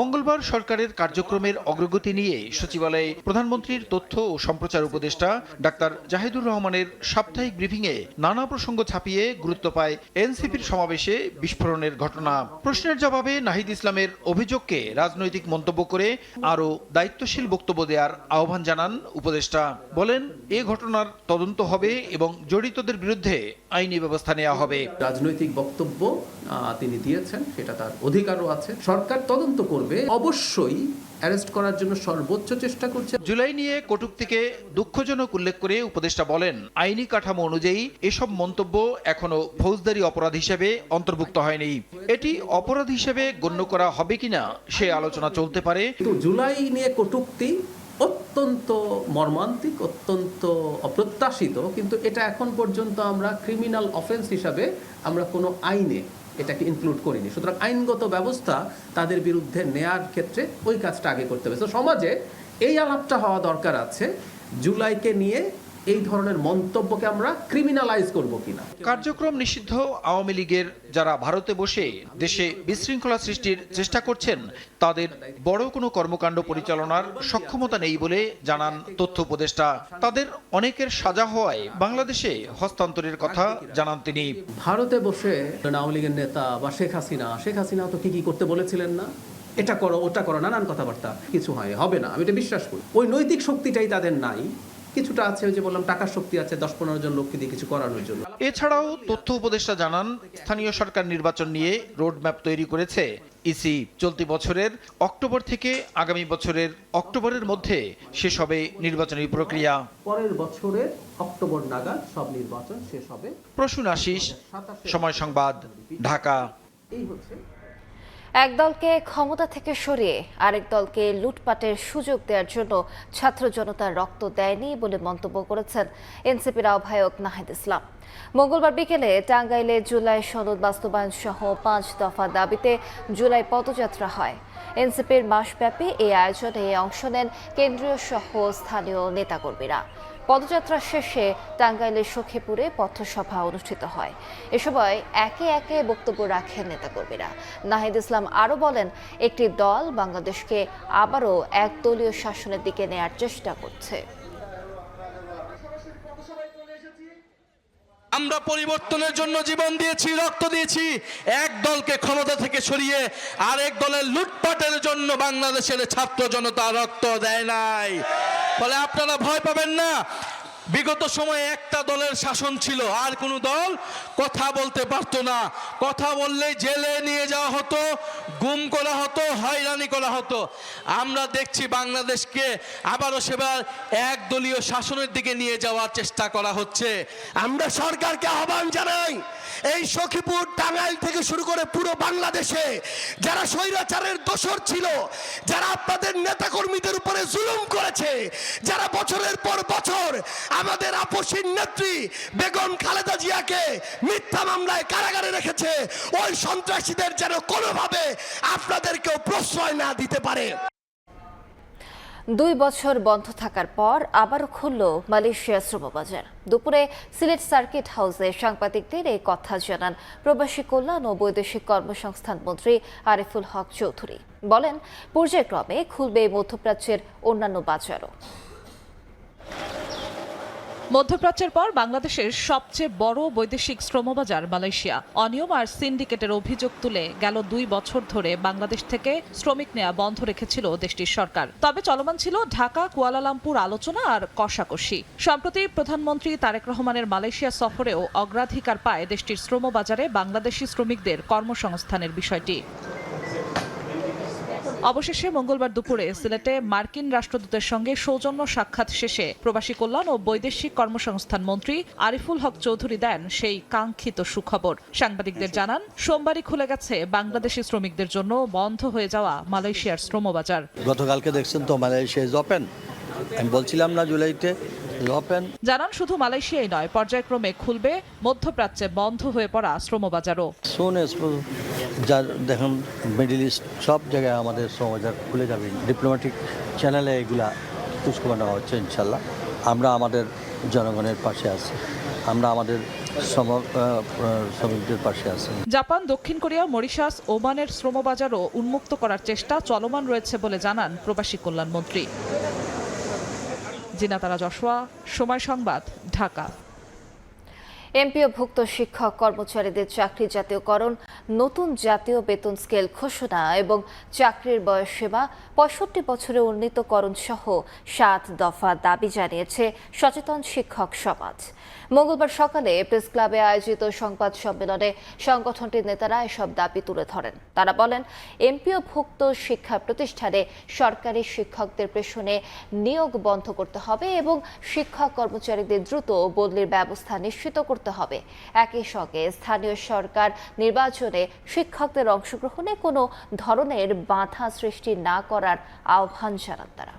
মঙ্গলবার সরকারের কার্যক্রমের অগ্রগতি নিয়ে সচিবালয়ে প্রধানমন্ত্রীর তথ্য ও সম্প্রচার উপদেষ্টা ডাক্তার জাহিদুর রহমানের সাপ্তাহিক ব্রিফিংয়ে নানা প্রসঙ্গ ছাপিয়ে গুরুত্ব পায় এনসিপির সমাবেশে বিস্ফোরণের ঘটনা। প্রশ্নের জবাবে নাহিদ ইসলামের অভিযোগকে রাজনৈতিক মন্তব্য করে আরও দায়িত্বশীল বক্তব্য দেওয়ার আহ্বান জানান উপদেষ্টা। বলেন, এ ঘটনার তদন্ত হবে এবং জড়িতদের বিরুদ্ধে আইনি ব্যবস্থা নেওয়া হবে। রাজনৈতিক বক্তব্য তিনি দিয়েছেন, সেটা তার অধিকারও আছে। সরকার তদন্ত করবে, অবশ্যই অ্যারেস্ট করার জন্য সর্বোচ্চ চেষ্টা করছে। জুলাই নিয়ে কটূক্তিকে দুঃখজনক উল্লেখ করে উপদেষ্টা বলেন, আইনি কাঠামো অনুযায়ী এসব মন্তব্য এখনো ফৌজদারি অপরাধ হিসেবে অন্তর্ভুক্ত হয়নি। এটি অপরাধ হিসেবে গণ্য করা হবে কিনা সে আলোচনা চলতে পারে। কিন্তু জুলাই নিয়ে কটূক্তি অত্যন্ত মর্মান্তিক, অত্যন্ত অপ্রত্যাশিত, কিন্তু এটা এখন পর্যন্ত আমরা ক্রিমিনাল অফেন্স হিসাবে আমরা কোনো আইনে এটাকে ইনক্লুড করিনি। সুতরাং আইনগত ব্যবস্থা তাদের বিরুদ্ধে নেয়ার ক্ষেত্রে ওই কাজটা আগে করতে হবে। তো সমাজে এই আলাপটা হওয়া দরকার আছে, জুলাইকে নিয়ে এই ধরনের মন্তব্যকে আমরা ক্রিমিনালাইজ করব কিনা। কার্যক্রম নিষিদ্ধ আওয়ামী লীগের যারা ভারতে বসে দেশে বিশৃঙ্খলা সৃষ্টির চেষ্টা করছেন, তাদের বড় কোনো কর্মকাণ্ড পরিচালনার সক্ষমতা নেই বলে জানান তথ্য উপদেষ্টা। তাদের অনেকের সাজা হওয়ায় বাংলাদেশে হস্তান্তরের কথা জানান তিনি। ভারতে বসে আওয়ামী লীগের নেতা বা শেখ হাসিনা তো কি করতে বলেছিলেন না, এটা করো ওটা করো, নানান কথাবার্তা, কিছু হবে না, আমি এটা বিশ্বাস করি। ওই নৈতিক শক্তিটাই তাদের নাই। কিছুটা আছে, ওই যে বললাম, টাকার শক্তি আছে 10-15 জন লোককে দিয়ে কিছু করানোর জন্য। এছাড়াও তথ্য উপদেষ্টা জানান, স্থানীয় সরকার নির্বাচন নিয়ে রোডম্যাপ তৈরি করেছে ইসি। চলতি বছরের অক্টোবর থেকে আগামী বছরের অক্টোবরের মধ্যে শেষ হবে নির্বাচনী প্রক্রিয়া। পরের বছরের অক্টোবর নাগাদ সব নির্বাচন শেষ হবে। প্রসূন আশিস, সময় সংবাদ, ঢাকা। এই হচ্ছে এক দলকে ক্ষমতা থেকে সরিয়ে আরেক দলকে লুটপাটের সুযোগ দেওয়ার জন্য ছাত্র জনতার রক্ত দেয়নি বলে মন্তব্য করেছেন এনসিপির আহ্বায়ক নাহিদ ইসলাম। মঙ্গলবার বিকেলে টাঙ্গাইলে জুলাই সনদ বাস্তবায়ন সহ 5 দফা দাবিতে জুলাই পদযাত্রা হয়। এনসিপির মাসব্যাপী এই আয়োজনে অংশ নেন কেন্দ্রীয় সহ স্থানীয় নেতাকর্মীরা। পদযাত্রা শেষে টাঙ্গাইলের সখীপুরে পথসভা অনুষ্ঠিত হয়। এ সময় একে একে বক্তব্য রাখেন নেতাকর্মীরা। নাহিদ ইসলাম আরও বলেন, একটি দল বাংলাদেশকে আবারও একদলীয় শাসনের দিকে নেয়ার চেষ্টা করছে। আমরা পরিবর্তনের জন্য জীবন দিয়েছি, রক্ত দিয়েছি। এক দলকে ক্ষমতা থেকে সরিয়ে আরেক দলের লুটপাটের জন্য বাংলাদেশের ছাত্র জনতা রক্ত দেয় নাই। ফলে আপনারা ভয় পাবেন না। বিগত সময়ে একটা দলের শাসন ছিল, আর কোনো দল কথা বলতে পারতো না। কথা বললেই জেলে নিয়ে যাওয়া হতো, গুম করা হতো, হয়রানি করা হতো। আমরা দেখছি বাংলাদেশকে আবারও সেবার একদলীয় শাসনের দিকে নিয়ে যাওয়ার চেষ্টা করা হচ্ছে। আমরা সরকারকে আহ্বান জানাই, এই সখীপুর টাঙ্গাইল থেকে শুরু করে পুরো বাংলাদেশে যারা স্বৈরাচারের দোসর ছিল, যারা আপনাদের নেতাকর্মীদের উপরে জুলুম করেছে, যারা বছরের পর বছর আমাদের আপসীর নেত্রী বেগম খালেদা জিয়াকে মিথ্যা মামলায় কারাগারে রেখেছে, ওই সন্ত্রাসীদের যেন কোনোভাবে আপনাদেরকেও প্রশ্রয় না দিতে পারে। 2 বছর বন্ধ থাকার পর আবারও খুলল মালয়েশিয়া শ্রমবাজার। দুপুরে সিলেট সার্কিট হাউসে সাংবাদিকদের এই কথা জানান প্রবাসী কল্যাণ ও বৈদেশিক কর্মসংস্থান মন্ত্রী আরিফুল হক চৌধুরী। বলেন, পর্যায়ক্রমে খুলবে মধ্যপ্রাচ্যের অন্যান্য বাজারও। মধ্যপ্রাচ্যের পর বাংলাদেশের সবচেয়ে বড় বৈদেশিক শ্রমবাজার মালয়েশিয়া অনিয়ম আর সিন্ডিকেটের অভিযোগ তুলে গেল 2 বছর ধরে বাংলাদেশ থেকে শ্রমিক নেওয়া বন্ধ রেখেছিল দেশটির সরকার। তবে চলমান ছিল ঢাকা কুয়ালালামপুর আলোচনা আর কষাকষি। সম্প্রতি প্রধানমন্ত্রী তারেক রহমানের মালয়েশিয়া সফরেও অগ্রাধিকার পায় দেশটির শ্রমবাজারে বাংলাদেশি শ্রমিকদের কর্মসংস্থানের বিষয়টি। অবশেষে মঙ্গলবার দুপুরে সিলেটে মার্কিন রাষ্ট্রদূতের সঙ্গে সৌজন্য সাক্ষাৎ শেষে প্রবাসী কল্যাণ ও বৈদেশিক কর্মসংস্থান মন্ত্রী আরিফুল হক চৌধুরী দেন সেই কাঙ্ক্ষিত সুখবর। সাংবাদিকদের জানান, সোমবারই খুলে গেছে বাংলাদেশি শ্রমিকদের জন্য বন্ধ হয়ে যাওয়া মালয়েশিয়ার শ্রমবাজার। গতকালকে দেখছেন তো মালয়েশিয়া ইজ ওপেন, আমি বলছিলাম না জুলাইতে ওপেন। জানান, শুধু মালয়েশিয়াই নয়, পর্যায়ক্রমে খুলবে মধ্যপ্রাচ্যে বন্ধ হয়ে পড়া শ্রমবাজারও। যা দেখুন মিডল ইস্ট সব জায়গায় আমাদের শ্রমবাজার খুলে যাবে। ডিপ্লোম্যাটিক চ্যানেলে এগুলা খোঁজখবর নেওয়া হচ্ছে। ইনশাল্লাহ আমরা আমাদের জনগণের পাশে আছি, আমরা আমাদের শ্রমিকদের পাশে আছি। জাপান, দক্ষিণ কোরিয়া, মরিশাস, ওমানের শ্রমবাজারও উন্মুক্ত করার চেষ্টা চলমান রয়েছে বলে জানান প্রবাসী কল্যাণ মন্ত্রী। জিনাতারা যশোয়া, সময় সংবাদ, ঢাকা। এমপিওভুক্ত শিক্ষক কর্মচারীদের চাকরি জাতীয়করণ, নতুন জাতীয় বেতন স্কেল ঘোষণা এবং চাকরির বয়সসীমা ৬৫ বছরে উন্নীতকরণ সহ ৭ দফা দাবি জানিয়েছে সচেতন শিক্ষক সমাজ। মঙ্গলবার সকালে প্রেস ক্লাবে আয়োজিত সংবাদ সম্মেলনে সংগঠনটির নেতারা এসব দাবি তুলে ধরেন। তারা বলেন, এমপিওভুক্ত শিক্ষা প্রতিষ্ঠানে সরকারি শিক্ষকদের পেছনে নিয়োগ বন্ধ করতে হবে এবং শিক্ষক কর্মচারীদের দ্রুত বদলির ব্যবস্থা নিশ্চিত করতে হবে। একই সঙ্গে স্থানীয় সরকার নির্বাচনে শিক্ষকদের অংশগ্রহণে কোনো ধরনের বাধা সৃষ্টি না করার আহ্বান জানান তারা।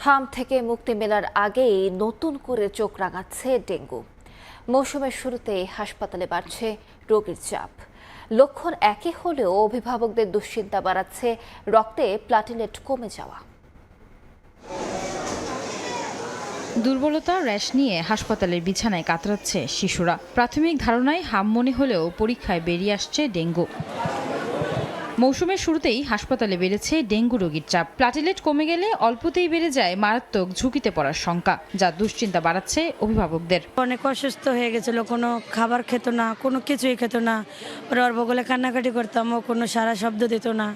হাম থেকে মুক্তি মেলার আগেই নতুন করে চোখ রাঙাচ্ছে ডেঙ্গু। মৌসুমের শুরুতেই হাসপাতালে বাড়ছে রোগীর চাপ। লক্ষণ একই হলেও অভিভাবকদের দুশ্চিন্তা বাড়াচ্ছে রক্তে প্লাটিলেট কমে যাওয়া। দুর্বলতা, র্যাশ নিয়ে হাসপাতালের বিছানায় কাতরাচ্ছে শিশুরা। প্রাথমিক ধারণায় হাম মনে হলেও পরীক্ষায় বেরিয়ে আসছে ডেঙ্গু। মৌসুমের শুরুতেই হাসপাতালে বেড়েছে ডেঙ্গু রোগীর চাপ। প্লাটিলেট কমে গেলে অল্পতেই বেড়ে যায় মারাত্মক ঝুঁকিতে পড়ার শঙ্কা, যা দুশ্চিন্তা বাড়াচ্ছে অভিভাবকদের। অনেক অসুস্থ হয়ে গেছিল, কোনো খাবার খেত না, কোনো কিছুই খেত না। ওর বগলে কান্নাকাটি করতাম, ও কোনো সারা শব্দ দিত না।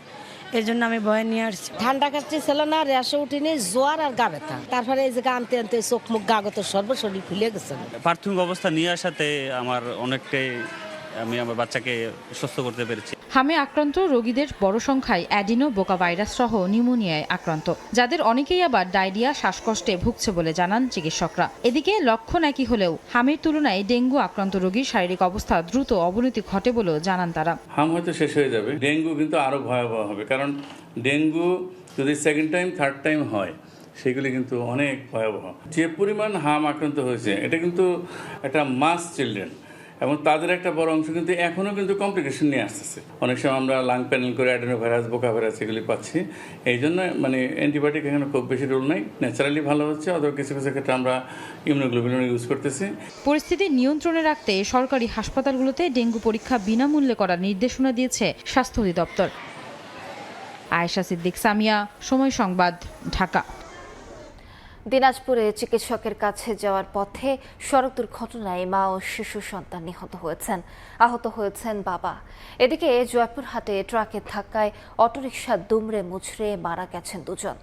এর জন্য আমি ভয় নিয়ে আসছি। ঠান্ডা কাশি ছিল না, র্যাশে উঠিনি, জ্বর আর গা ব্যথা। তারপরে এই যে আনতে আনতে চোখ মুখ গাগত সর্বশরীর ফুলে গেছে। প্রাথমিক অবস্থা নিয়ে আসাতে আমার অনেকটাই আমি আমার বাচ্চাকে সুস্থ করতে পেরেছি। হামে আক্রান্ত রোগীদের বড় সংখ্যায় অ্যাডিনো বোকা ভাইরাস সহ নিউমোনিয়ায় আক্রান্ত, যাদের অনেকেই আবার ডায়রিয়া, শ্বাসকষ্টে ভুগছে বলে জানান চিকিৎসকরা। এদিকে লক্ষণ একই হলেও হামের তুলনায় ডেঙ্গু আক্রান্ত রোগীর শারীরিক অবস্থা দ্রুত অবনতি ঘটে বলেও জানান তারা। হাম হয়তো শেষ হয়ে যাবে, ডেঙ্গু কিন্তু আরো ভয়াবহ হবে, কারণ ডেঙ্গু যদি সেকেন্ড টাইম, থার্ড টাইম হয় সেগুলি কিন্তু অনেক ভয়াবহ। যে পরিমাণ হাম আক্রান্ত হয়েছে এটা কিন্তু একটা মাস চিলড্রেন, এবং তাদের একটা বড় অংশ কিন্তু এখনও কিন্তু কমপ্লিকেশন নিয়ে আসতেছে। অনেক সময় আমরা লাং প্যানেল করে অ্যাডেনো ভাইরাস, বোকা ভাইরাস এগুলি পাচ্ছি। এই জন্য অ্যান্টিবায়োটিক এখানে খুব বেশি রোল নাই, ন্যাচারালি ভালো হচ্ছে। অথবা কিছু কিছু ক্ষেত্রে আমরা ইমিউনোগ্লোবিন ইউজ করতেছি। পরিস্থিতি নিয়ন্ত্রণে রাখতে সরকারি হাসপাতালগুলোতে ডেঙ্গু পরীক্ষা বিনামূল্যে করার নির্দেশনা দিয়েছে স্বাস্থ্য অধিদপ্তর। আয়েশা সিদ্দিক, সামিয়া, সময় সংবাদ, ঢাকা। দিনাজপুরে চিকিৎসকের কাছে যাওয়ার পথে সড়ক দুর্ঘটনায় মা ও শিশু সন্তান নিহত হয়েছেন। আহত হয়েছেন বাবা। এদিকে জয়পুরহাটে ট্রাকের ধাক্কায় অটোরিকশা দুমড়ে মুচড়ে মারা গেছেন দুজন।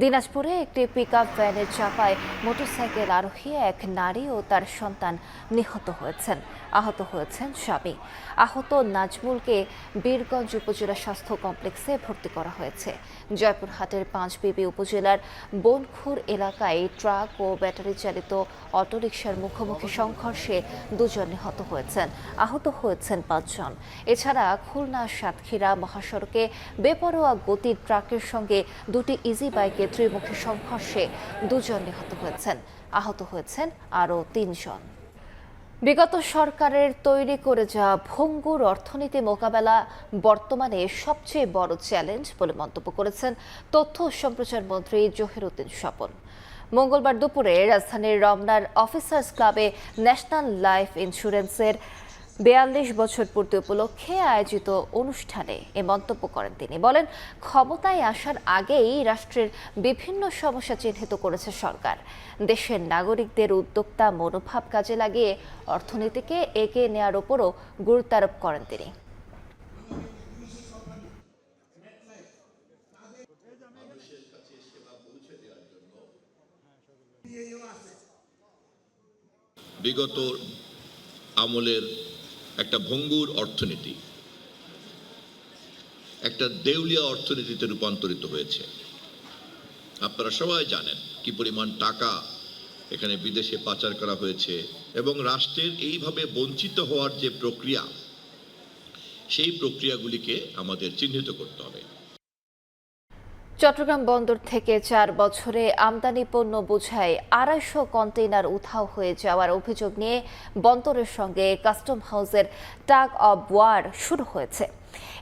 দিনাজপুরে একটি পিকআপ ভ্যানের চাপায় মোটরসাইকেল আরোহী এক নারী ও তার সন্তান নিহত হয়েছেন। আহত হয়েছেন স্বামী। আহত নাজমুলকে বীরগঞ্জ উপজেলা স্বাস্থ্য কমপ্লেক্সে ভর্তি করা হয়েছে। জয়পুরহাটের পাঁচবিবি উপজেলার বনখুর এলাকায় ট্রাক ও ব্যাটারি চালিত অটোরিকশার মুখোমুখি সংঘর্ষে দুজন নিহত হয়েছেন। আহত হয়েছেন ৫ জন। এছাড়া খুলনা সাতক্ষীরা মহাসড়কে বেপরোয়া গতির ট্রাকের সঙ্গে দুটি ইজি বাইকে ত্রিমুখী সংঘর্ষে দুজন নিহত হয়েছেন। আহত হয়েছেন আরও ৩ জন। বিগত সরকারের তৈরি করে যাওয়া ভঙ্গুর অর্থনীতি মোকাবেলা বর্তমানে সবচেয়ে বড় চ্যালেঞ্জ বলে মন্তব্য করেছেন তথ্য ও সম্প্রচার মন্ত্রী জহিরুদ্দিন স্বপন। মঙ্গলবার দুপুরে রাজধানীর রমনার অফিসার্স ক্লাবে ন্যাশনাল লাইফ ইন্স্যুরেন্সের ৪২ বছর পূর্তি উপলক্ষে আয়োজিত অনুষ্ঠানে এ মন্তব্য করেন তিনি। বলেন, ক্ষমতায় আসার আগেই রাষ্ট্রের বিভিন্ন সমস্যা চিহ্নিত করেছে সরকার। দেশের নাগরিকদের উদ্যোক্তা মনোভাব কাজে লাগিয়ে অর্থনীতিকে এগিয়ে নেওয়ার উপরও গুরুত্ব আরোপ করেন তিনি। বিগত আমলের একটা ভঙ্গুর অর্থনীতি একটা দেউলিয়া অর্থনীতিতে রূপান্তরিত হয়েছে। আপনারা সবাই জানেন কি পরিমাণ টাকা এখানে বিদেশে পাচার করা হয়েছে এবং রাষ্ট্রের এইভাবে বঞ্চিত হওয়ার যে প্রক্রিয়া, সেই প্রক্রিয়াগুলিকে আমাদের চিহ্নিত করতে হবে। চট্টগ্রাম বন্দর থেকে 4 বছরে আমদানি পণ্য বোঝাই 250 কন্টেইনার উধাও হয়ে যাওয়ার অভিযোগ নিয়ে বন্দরের সঙ্গে কাস্টম হাউসের টাগ অব ওয়ার শুরু হয়েছে।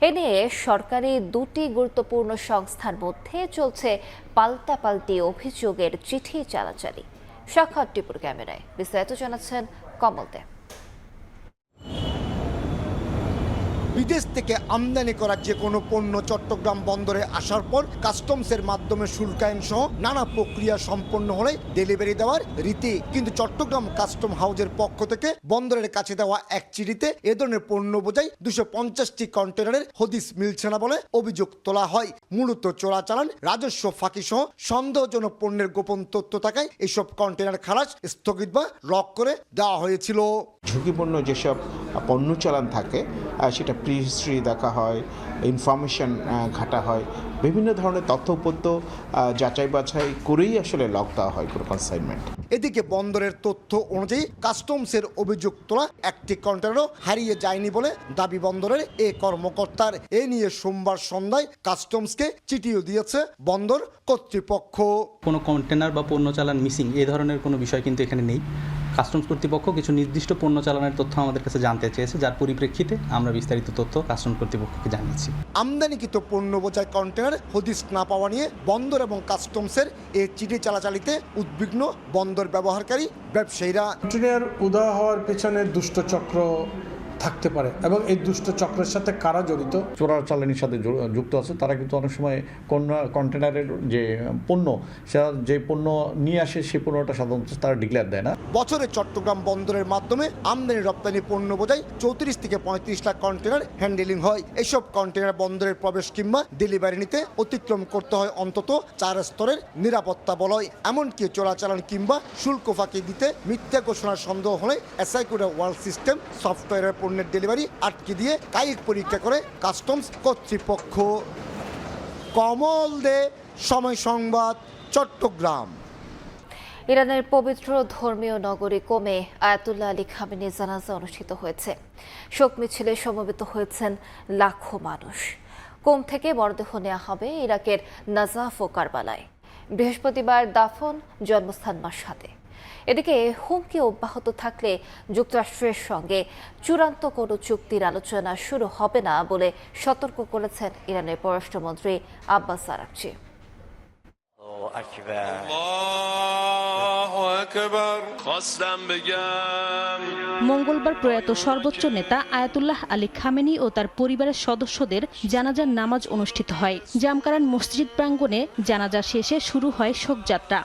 এ নিয়ে সরকারি দুটি গুরুত্বপূর্ণ সংস্থার মধ্যে চলছে পাল্টাপাল্টি অভিযোগের চিঠি চালাচালি। সাক্ষাৎ টিপুর ক্যামেরায় বিস্তারিত জানাচ্ছেন কমল দে। বিদেশ থেকে আমদানি করা যে কোনো পণ্য চট্টগ্রাম বন্দরে আসার পর কাস্টমসের মাধ্যমে শুল্কায়ন সহ নানা প্রক্রিয়া সম্পন্ন হলে ডেলিভারি দেওয়ার রীতি। কিন্তু চট্টগ্রাম কাস্টম হাউসের পক্ষ থেকে বন্দরের কাছে দেওয়া এক চিঠিতে এ ধরনের পণ্য বোঝাই 250টি কন্টেনারের হদিস মিলছে না বলে অভিযোগ তোলা হয়। মূলত চোরাচালান, রাজস্ব ফাঁকি সহ সন্দেহজনক পণ্যের গোপন তথ্য থাকায় এসব কন্টেনার খালাস স্থগিত বা লক করে দেওয়া হয়েছিল। ঝুঁকিপূর্ণ যেসব পণ্য চালান থাকে সেটা প্রি হিস্ট্রি দেখা হয়, ইনফরমেশন ঘাটা হয়, বিভিন্ন ধরনের তথ্য উপত্য যাচাই বাছাই করেই আসলে লক দেওয়া হয় কোনো কনসাইনমেন্ট। এদিকে বন্দরের তথ্য অনুযায়ী কাস্টমসের অভিযোগ তোলা একটি কন্টেনারও হারিয়ে যায়নি বলে দাবি বন্দরের এ কর্মকর্তার। এ নিয়ে সোমবার সন্ধ্যায় কাস্টমসকে চিঠিও দিয়েছে বন্দর কর্তৃপক্ষ। কোনো কন্টেনার বা পণ্য চালান মিসিং এই ধরনের কোনো বিষয় কিন্তু এখানে নেই। কাস্টমস কর্তৃপক্ষ কিছু নির্দিষ্ট পণ্য চালানের তথ্য আমাদের কাছে জানতে চেয়েছে, যার পরিপ্রেক্ষিতে আমরা বিস্তারিত তথ্য কাস্টমস কর্তৃপক্ষকে জানিয়েছি। আমদানিকৃত পণ্য বোঝাই কন্টেনার হদিস না পাওয়া নিয়ে বন্দর এবং কাস্টমসের এই চিঠি চালাচালিতে উদ্বিগ্ন বন্দর ব্যবহারকারী ব্যবসায়ীরা। কন্টেনার উধাও হওয়ার পেছনে দুষ্টচক্র থাকতে পারে এবং এই দুষ্ট চক্রের সাথে কারা জড়িত, চোরাচালানির সাথে যুক্ত আছে, তারা কিন্তু অনেক সময় কন্টেনারের যে পণ্য, সেটা যে পণ্য নিয়ে আসে সেই পণ্যটা সাধারণত তারা ডিক্লেয়ার দেয় না। বছরে চট্টগ্রাম বন্দরের মাধ্যমে আমদানি রপ্তানি পণ্য বোঝাই 34 থেকে 35 লাখ কন্টেনার হ্যান্ডেলিং হয়। এসব কন্টেনার বন্দরের প্রবেশ কিংবা ডেলিভারি নিতে অতিক্রম করতে হয় অন্তত 4 স্তরের নিরাপত্তা বলয়। এমনকি চোরাচালান কিংবা শুল্ক ফাঁকি দিতে মিথ্যা ঘোষণার সন্দেহ হলে এসআইকিউ ওয়ার্ল্ড সিস্টেম সফটওয়্যারের পণ্যের ডেলিভারি আটকে দিয়ে কায়িক পরীক্ষা করে কাস্টমস কর্তৃপক্ষ। কমল দে, সময় সংবাদ, চট্টগ্রাম। ইরানের পবিত্র ধর্মীয় নগরী কোমে আয়াতুল্লাহ আলী খামেনির জানাজা অনুষ্ঠিত হয়েছে। শোক মিছিলে সমবেত হয়েছেন লাখো মানুষ। কোম থেকে মরদেহ নেওয়া হবে ইরাকের নাজাফ ও কারবালায়। বৃহস্পতিবার দাফন, জন্মস্থান মাশহাদে। এদিকে হুমকি অব্যাহত থাকলে যুক্তরাষ্ট্রের সঙ্গে চূড়ান্ত কোনো চুক্তির আলোচনা শুরু হবে না বলে সতর্ক করেছেন ইরানের পররাষ্ট্রমন্ত্রী আব্বাস আরাকচি। মঙ্গলবার প্রয়াত সর্বোচ্চ নেতা আয়াতুল্লাহ আলী খামেনি ও তার পরিবারের সদস্যদের জানাজার নামাজ অনুষ্ঠিত হয়। জামকারান মসজিদ প্রাঙ্গণে জানাজা শেষে শুরু হয় শোকযাত্রা।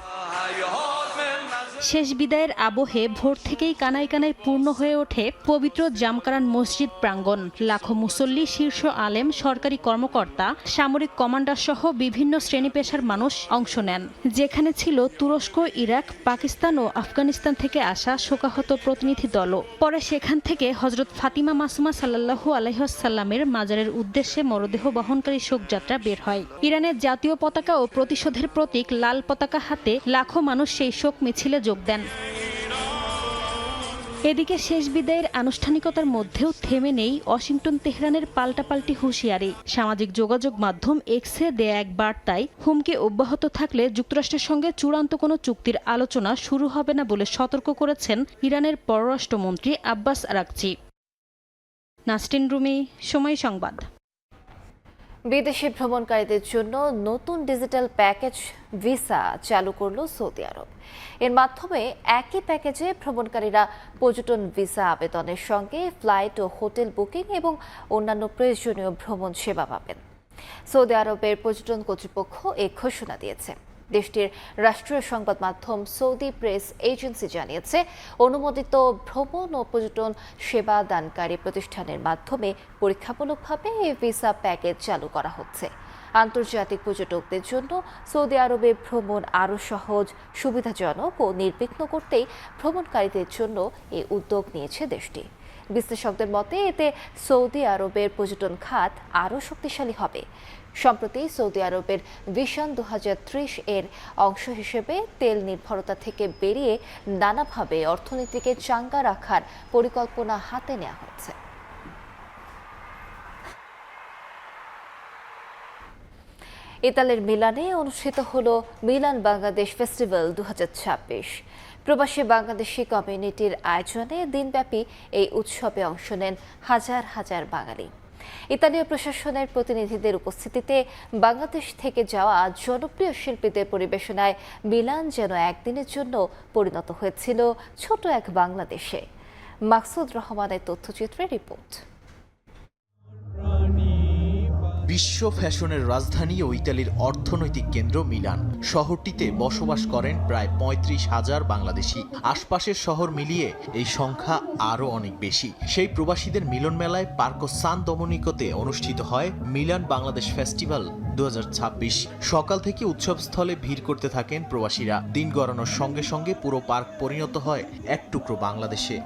শেষ বিদায়ের আবহে ভোর থেকেই কানায় কানায় পূর্ণ হয়ে ওঠে পবিত্র জামকারান মসজিদ প্রাঙ্গণ। লাখো মুসল্লি, শীর্ষ আলেম, সরকারি কর্মকর্তা, সামরিক কমান্ডার সহ বিভিন্ন শ্রেণী পেশার মানুষ অংশ নেন। যেখানে ছিল তুরস্ক, ইরাক, পাকিস্তান ও আফগানিস্তান থেকে আসা শোকাহত প্রতিনিধি দলও। পরে সেখান থেকে হযরত ফাতিমা মাসুমা সাল্লাল্লাহু আলাইহি ওয়াসাল্লামের মাজারের উদ্দেশ্যে মরদেহ বহনকারী শোকযাত্রা বের হয়। ইরানের জাতীয় পতাকা ও প্রতিশোধের প্রতীক লাল পতাকা হাতে লাখো মানুষ সেই শোক মিছিলে যোগ দেন। এদিকে শেষ বিদায়ের আনুষ্ঠানিকতার মধ্যেও থেমে নেই ওয়াশিংটন তেহরানের পাল্টাপাল্টি হুঁশিয়ারি। সামাজিক যোগাযোগ মাধ্যম এক্সে দেয়া এক বার্তায় হুমকি অব্যাহত থাকলে যুক্তরাষ্ট্রের সঙ্গে চূড়ান্ত কোনো চুক্তির আলোচনা শুরু হবে না বলে সতর্ক করেছেন ইরানের পররাষ্ট্রমন্ত্রী আব্বাস আরাকচি। নাসরিন রুমি, সময় সংবাদ। বিদেশি ভ্রমণকারীদের জন্য নতুন ডিজিটাল প্যাকেজ ভিসা চালু করল সৌদি আরব। এর মাধ্যমে একই প্যাকেজে ভ্রমণকারীরা পর্যটন ভিসা আবেদনের সঙ্গে ফ্লাইট ও হোটেল বুকিং এবং অন্যান্য প্রয়োজনীয় ভ্রমণ সেবা পাবেন। সৌদি আরবের পর্যটন কর্তৃপক্ষ এই ঘোষণা দিয়েছে। দেশটির রাষ্ট্রীয় সংবাদ মাধ্যম সৌদি প্রেস এজেন্সি জানিয়েছে, অনুমোদিত ভ্রমণ ও পর্যটন সেবা দানকারী প্রতিষ্ঠানের মাধ্যমে পরীক্ষামূলকভাবে এই ভিসা প্যাকেজ চালু করা হচ্ছে। আন্তর্জাতিক পর্যটকদের জন্য সৌদি আরবে ভ্রমণ আরও সহজ, সুবিধাজনক ও নির্বিঘ্ন করতেই ভ্রমণকারীদের জন্য এই উদ্যোগ নিয়েছে দেশটি। বিশ্লেষকদের মতে এতে সৌদি আরবের পর্যটন খাত আরও শক্তিশালী হবে। সম্প্রতি সৌদি আরবের ভিশন 2030 এর অংশ হিসেবে তেল নির্ভরতা থেকে বেরিয়ে নানাভাবে অর্থনীতিকে চাঙ্গা রাখার পরিকল্পনা হাতে নেওয়া হচ্ছে। ইতালির মিলানে অনুষ্ঠিত হলো মিলান বাংলাদেশ ফেস্টিভ্যাল 2026। প্রবাসী বাংলাদেশি কমিউনিটির আয়োজনে দিনব্যাপী এই উৎসবে অংশ নেন হাজার হাজার বাঙালি। ইতালীয় প্রশাসনের প্রতিনিধিদের উপস্থিতিতে বাংলাদেশ থেকে যাওয়া জনপ্রিয় শিল্পীদের পরিবেশনায় মিলান যেন একদিনের জন্য পরিণত হয়েছিল ছোট এক বাংলাদেশে। মাকসুদ রহমানের তথ্যচিত্রে রিপোর্ট। বিশ্ব ফ্যাশনের রাজধানী ও ইতালির অর্থনৈতিক কেন্দ্র মিলান শহরটিতে বসবাস করেন প্রায় 35,000 বাংলাদেশি। আশপাশের শহর মিলিয়ে এই সংখ্যা আরও অনেক বেশি। সেই প্রবাসীদের মিলন মেলায় পার্কো সান দোমিনিকোতে অনুষ্ঠিত হয় মিলান বাংলাদেশ ফেস্টিভ্যাল 2026। সকাল থেকে উৎসবস্থলে ভিড় করতে থাকেন প্রবাসীরা। দিন গড়ানোর সঙ্গে সঙ্গে পুরো পার্ক পরিণত হয় এক টুকরো বাংলাদেশে।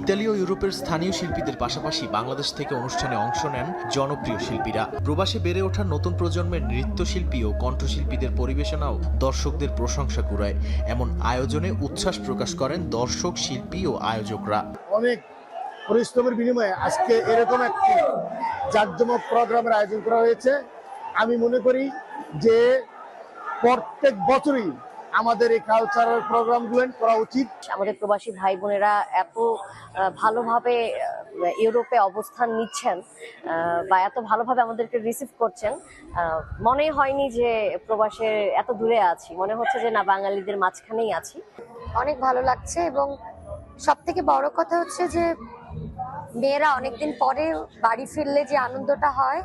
ইতালি ও ইউরোপের স্থানীয় শিল্পীদের পাশাপাশি বাংলাদেশ থেকে অনুষ্ঠানে অংশ নেন জনপ্রিয় শিল্পীরা। প্রবাসে বেড়ে ওঠা নতুন প্রজন্মের নৃত্যশিল্পী ও কণ্ঠশিল্পীদের পরিবেশনাও দর্শকদের প্রশংসা কুড়ায়। এমন আয়োজনে উচ্ছ্বাস প্রকাশ করেন দর্শক, শিল্পী ও আয়োজকরা। অনেক পরিশ্রমের বিনিময়ে আজকে এরকম একটি জাঁকজমক প্রোগ্রামের আয়োজন করা হয়েছে। আমি মনে করি যে প্রত্যেক বছরই আমাদের এই কালচারাল প্রোগ্রামগুলো করা উচিত। আমাদের প্রবাসী ভাই বোনেরা এত ভালোভাবে ইউরোপে অবস্থান নিচ্ছেন বা এত ভালোভাবে আমাদেরকে রিসিভ করছেন, মনে হয়নি যে প্রবাসের এত দূরে আছি, মনে হচ্ছে যে না, বাঙালিদের মাঝখানেই আছি। অনেক ভালো লাগছে এবং সব থেকে বড় কথা হচ্ছে যে মেয়েরা অনেকদিন পরে বাড়ি ফিরলে যে আনন্দটা হয়,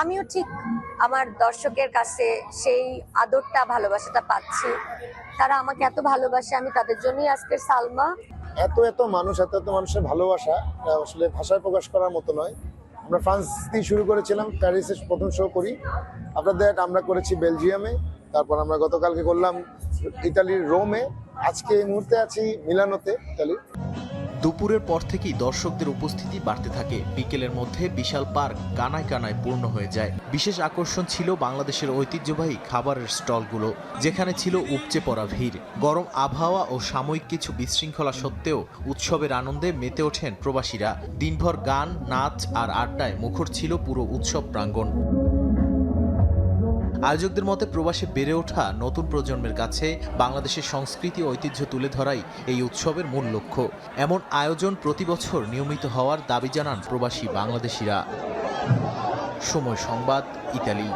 আমিও ঠিক আমার দর্শকের কাছে সেই আদরটা, ভালোবাসাটা পাচ্ছি। তারা আমাকে এত ভালোবাসে, আমি তাদের জন্যই আজকের সালমা। এত মানুষের ভালোবাসা আসলে ভাষায় প্রকাশ করার মতো নয়। আমরা ফ্রান্স দিয়ে শুরু করেছিলাম, প্যারিসে প্রথম শো করি, আফটার দ্যাট আমরা করেছি বেলজিয়ামে, তারপর আমরা গতকালকে করলাম ইতালির রোমে, আজকে এই মুহূর্তে আছি মিলানোতে, ইতালির। দুপুরের পর থেকেই দর্শকদের উপস্থিতি বাড়তে থাকে। বিকেলের মধ্যে বিশাল পার্ক কানায় কানায় পূর্ণ হয়ে যায়। বিশেষ আকর্ষণ ছিল বাংলাদেশের ঐতিহ্যবাহী খাবারের স্টলগুলো, যেখানে ছিল উপচে পড়া ভিড়। গরম আবহাওয়া ও সাময়িক কিছু বিশৃঙ্খলা সত্ত্বেও উৎসবের আনন্দে মেতে ওঠেন প্রবাসীরা। দিনভর গান, নাচ আর আড্ডায় মুখর ছিল পুরো উৎসব প্রাঙ্গণ। আয়োজকদের মতে প্রবাসে বেড়ে ওঠা নতুন প্রজন্মের কাছে বাংলাদেশের সংস্কৃতি ও ঐতিহ্য তুলে ধরাই এই উৎসবের মূল লক্ষ্য। এমন আয়োজন প্রতি বছর নিয়মিত হওয়ার দাবি জানান প্রবাসী বাংলাদেশিরা। সময় সংবাদ, ইতালি।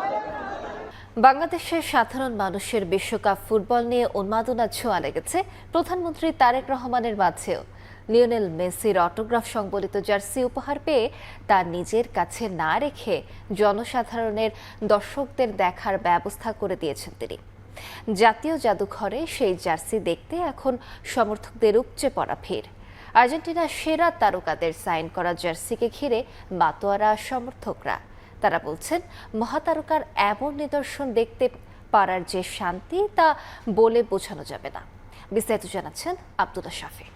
বাংলাদেশের সাধারণ মানুষের বিশ্বকাপ ফুটবল নিয়ে উন্মাদনার ছোঁয়া লেগেছে প্রধানমন্ত্রী তারেক রহমানের মাঝেও। লিওনেল মেসির অটোগ্রাফ সংবলিত জার্সি উপহার পেয়ে তা নিজের কাছে না রেখে জনসাধারণের, দর্শকদের দেখার ব্যবস্থা করে দিয়েছেন তিনি। জাতীয় জাদুঘরে সেই জার্সি দেখতে এখন সমর্থকদের উপচে পড়া ভিড়। আর্জেন্টিনার সেরা তারকাদের সাইন করা জার্সিকে ঘিরে মাতোয়ারা সমর্থকরা। তারা বলছেন, মহাতারকার এমন নিদর্শন দেখতে পারার যে শান্তি, তা বলে বোঝানো যাবে না। বিস্তারিত জানাচ্ছেন আব্দুল্লাহ শাফি।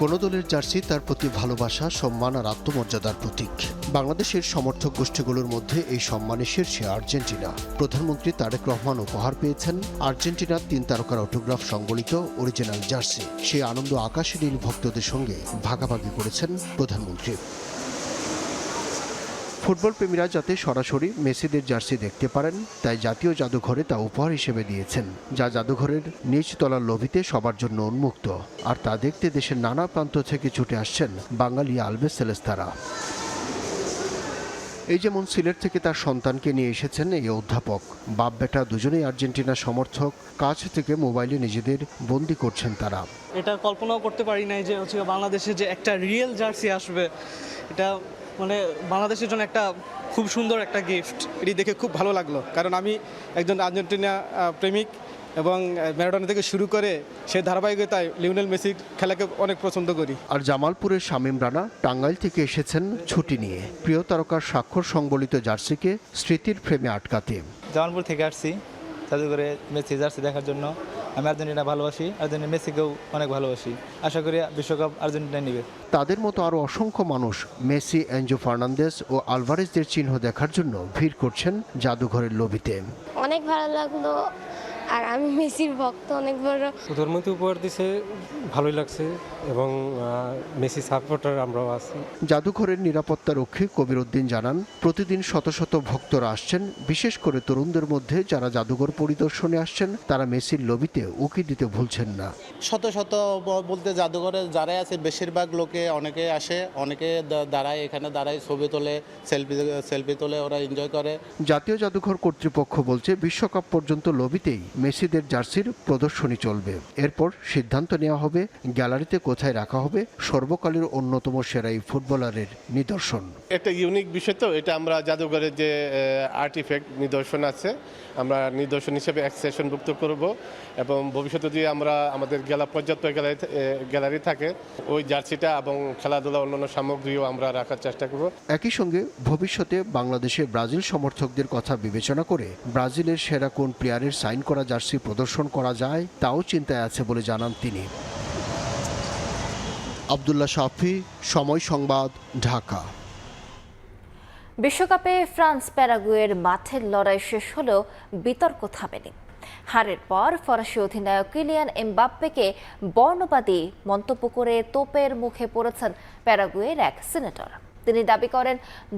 কোনো দলের জার্সি তার প্রতি ভালোবাসা, সম্মান আর আত্মমর্যাদার প্রতীক। বাংলাদেশের সমর্থক গোষ্ঠীগুলোর মধ্যে এই সম্মানে শীর্ষে আর্জেন্টিনা। প্রধানমন্ত্রী তারেক রহমান উপহার পেয়েছেন আর্জেন্টিনার 3 তারকার অটোগ্রাফ সংবলিত অরিজিনাল জার্সি। সেই আনন্দ আকাশে নীল ভক্তদের সঙ্গে ভাগাভাগি করেছেন প্রধানমন্ত্রী। ফুটবল প্রেমীরা যাতে সরাসরি মেসিদের জার্সি দেখতে পারেন, তাই জাতীয় জাদুঘরে তা উপহার হিসেবে দিয়েছেন, যা জাদুঘরের নিচ তলার লবিতে সবার জন্য উন্মুক্ত। আর তা দেখতে দেশের নানা প্রান্ত থেকে ছুটে আসছেন বাঙালি আলবে সেলেস্তারা। এই যেমন সিলেট থেকে তার সন্তানকে নিয়ে এসেছেন এই অধ্যাপক। বাপ বেটা দুজনেই আর্জেন্টিনার সমর্থক। কাছ থেকে মোবাইলে নিজেদের বন্দি করছেন তারা। এটা কল্পনাও করতে পারি নাই যে বাংলাদেশে যে একটা রিয়েল জার্সি আসবে। এটা মানে বাংলাদেশের জন্য একটা খুব সুন্দর একটা গিফট। এটি দেখে খুব ভালো লাগলো, কারণ আমি একজন আর্জেন্টিনা প্রেমিক এবং ম্যারাডোনা থেকে শুরু করে সেই ধারাবাহিকতায় লিওনেল মেসির খেলাকে অনেক পছন্দ করি। আর জামালপুরের শামীম রানা টাঙ্গাইল থেকে এসেছেন ছুটি নিয়ে প্রিয় তারকার স্বাক্ষর সংবলিত জার্সিকে স্মৃতির ফ্রেমে আটকাতে। জামালপুর থেকে আসছি যাতে করে মেসি জার্সি দেখার জন্য। আমি আর্জেন্টিনা ভালোবাসি, আর্জেন্টিনা মেসিকেও অনেক ভালোবাসি। আশা করি বিশ্বকাপ আর্জেন্টিনা নেবে। তাদের মতো আরও অসংখ্য মানুষ মেসি, এনজো ফার্নান্দেজ ও আলভারেজদের চিহ্ন দেখার জন্য ভিড় করছেন জাদুঘরের লবিতে। অনেক ভালো লাগলো, আর আমি মেসির ভক্ত অনেক বড়। প্রধানমন্ত্রী উপহার দিছে, ভালোই লাগছে এবং মেসি সাপোর্টার আমরাও আছি। জাদুঘরের নিরাপত্তা রক্ষী কবির উদ্দিন জানান, প্রতিদিন শত শত ভক্তরা আসছেন, বিশেষ করে তরুণদের মধ্যে যারা জাদুঘর পরিদর্শনে আসছেন তারা মেসির লবিতে উকি দিতে ভুলছেন না। শত শত বলতে জাদুঘরে যারাই আছে বেশিরভাগ লোকে অনেকে আসে, অনেকে দাঁড়ায়, এখানে দাঁড়ায় ছবি তোলে, সেলফি তোলে, ওরা এনজয় করে। জাতীয় জাদুঘর কর্তৃপক্ষ বলছে বিশ্বকাপ পর্যন্ত লবিতেই মেসিদের জার্সির প্রদর্শনী চলবে। এরপর সিদ্ধান্ত নেওয়া হবে গ্যালারিতে কোথায় রাখা হবে সর্বকালের অন্যতম সেরা এই ফুটবলারের নিদর্শন। একটা ইউনিক বিষয়, তো এটা আমরা জাদুঘরের যে আর্টিফ্যাক্ট নিদর্শন আছে আমরা নিদর্শন হিসেবে এক্সেশনভুক্ত করব এবং ভবিষ্যতে যদি আমরা আমাদের পর্যাপ্ত গ্যালারি থাকে ওই জার্সিটা এবং খেলাধুলা অন্যান্য সামগ্রীও আমরা রাখার চেষ্টা করব। একই সঙ্গে ভবিষ্যতে বাংলাদেশে ব্রাজিল সমর্থকদের কথা বিবেচনা করে ব্রাজিলের সেরা কোন প্লেয়ারের সাইন করা জার্সি প্রদর্শন করা যায় তাও চিন্তায় আছে বলে জানান তিনি। আব্দুল্লাহ শাফি, সময় সংবাদ, ঢাকা। বিশ্বকাপে ফ্রান্স প্যারাগুয়ের মাঠের লড়াই শেষ হলেও বিতর্ক থামেনি। হারের পর ফরাসি অধিনায়ক কিলিয়ান এমবাপ্পেকে বর্ণবাদী মন্তব্য করে তোপের মুখে পড়েছেন প্যারাগুয়ের এক সিনেটর। তিনি দাবি করেন,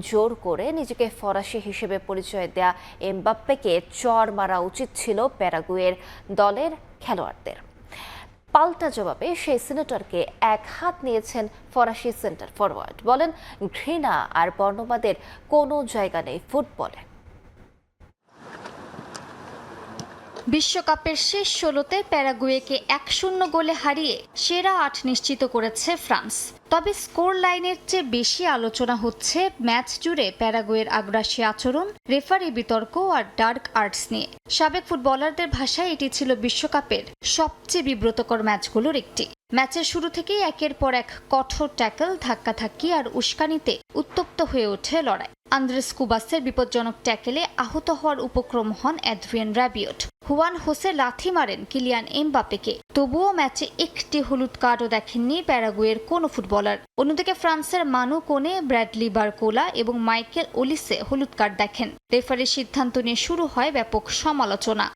জোর করে নিজেকে ফরাসি হিসেবে পরিচয় দেয়া এমবাপ্পেকে চড় মারা উচিত ছিল প্যারাগুয়ের দলের খেলোয়াড়দের। পাল্টা জবাবে সেই সিনেটরকে এক হাত নিয়েছেন ফরাসি সেন্টার ফরওয়ার্ড। বলেন, ঘৃণা আর বর্ণবাদের কোনো জায়গা নেই ফুটবলে। বিশ্বকাপের শেষ ১৬তে প্যারাগুয়েকে ১-০ গোলে হারিয়ে সেরা ৮ নিশ্চিত করেছে ফ্রান্স। তবে স্কোর লাইনের চেয়ে বেশি আলোচনা হচ্ছে ম্যাচ জুড়ে প্যারাগুয়ের আগ্রাসী আচরণ, রেফারি বিতর্ক আর ডার্ক আর্টস নিয়ে। সাবেক ফুটবলারদের ভাষায় এটি ছিল বিশ্বকাপের সবচেয়ে বিব্রতকর ম্যাচগুলোর একটি। ম্যাচের শুরু থেকেই একের পর এক কঠোর ট্যাকল, ধাক্কাধাক্কি আর উস্কানিতে উত্তপ্ত হয়ে ওঠে লড়াই। আন্দ্রেস কুবাসের বিপজ্জনক ট্যাকেলে আহত হওয়ার উপক্রম হন অ্যাড্রিয়ান রাবিওট। হুয়ান হোসে লাথি মারেন কিলিয়ান এমবাপ্পেকে। তবুও ম্যাচে একটি হলুদ কার্ডও দেখেননি প্যারাগুয়ের কোনো ফুটবলার। অন্যদিকে ফ্রান্সের মানু কোনে, ব্র্যাডলি বারকোলা এবং মাইকেল ওলিসে হলুদ কার্ড দেখেন। রেফারির সিদ্ধান্ত নিয়ে শুরু হয় ব্যাপক সমালোচনা।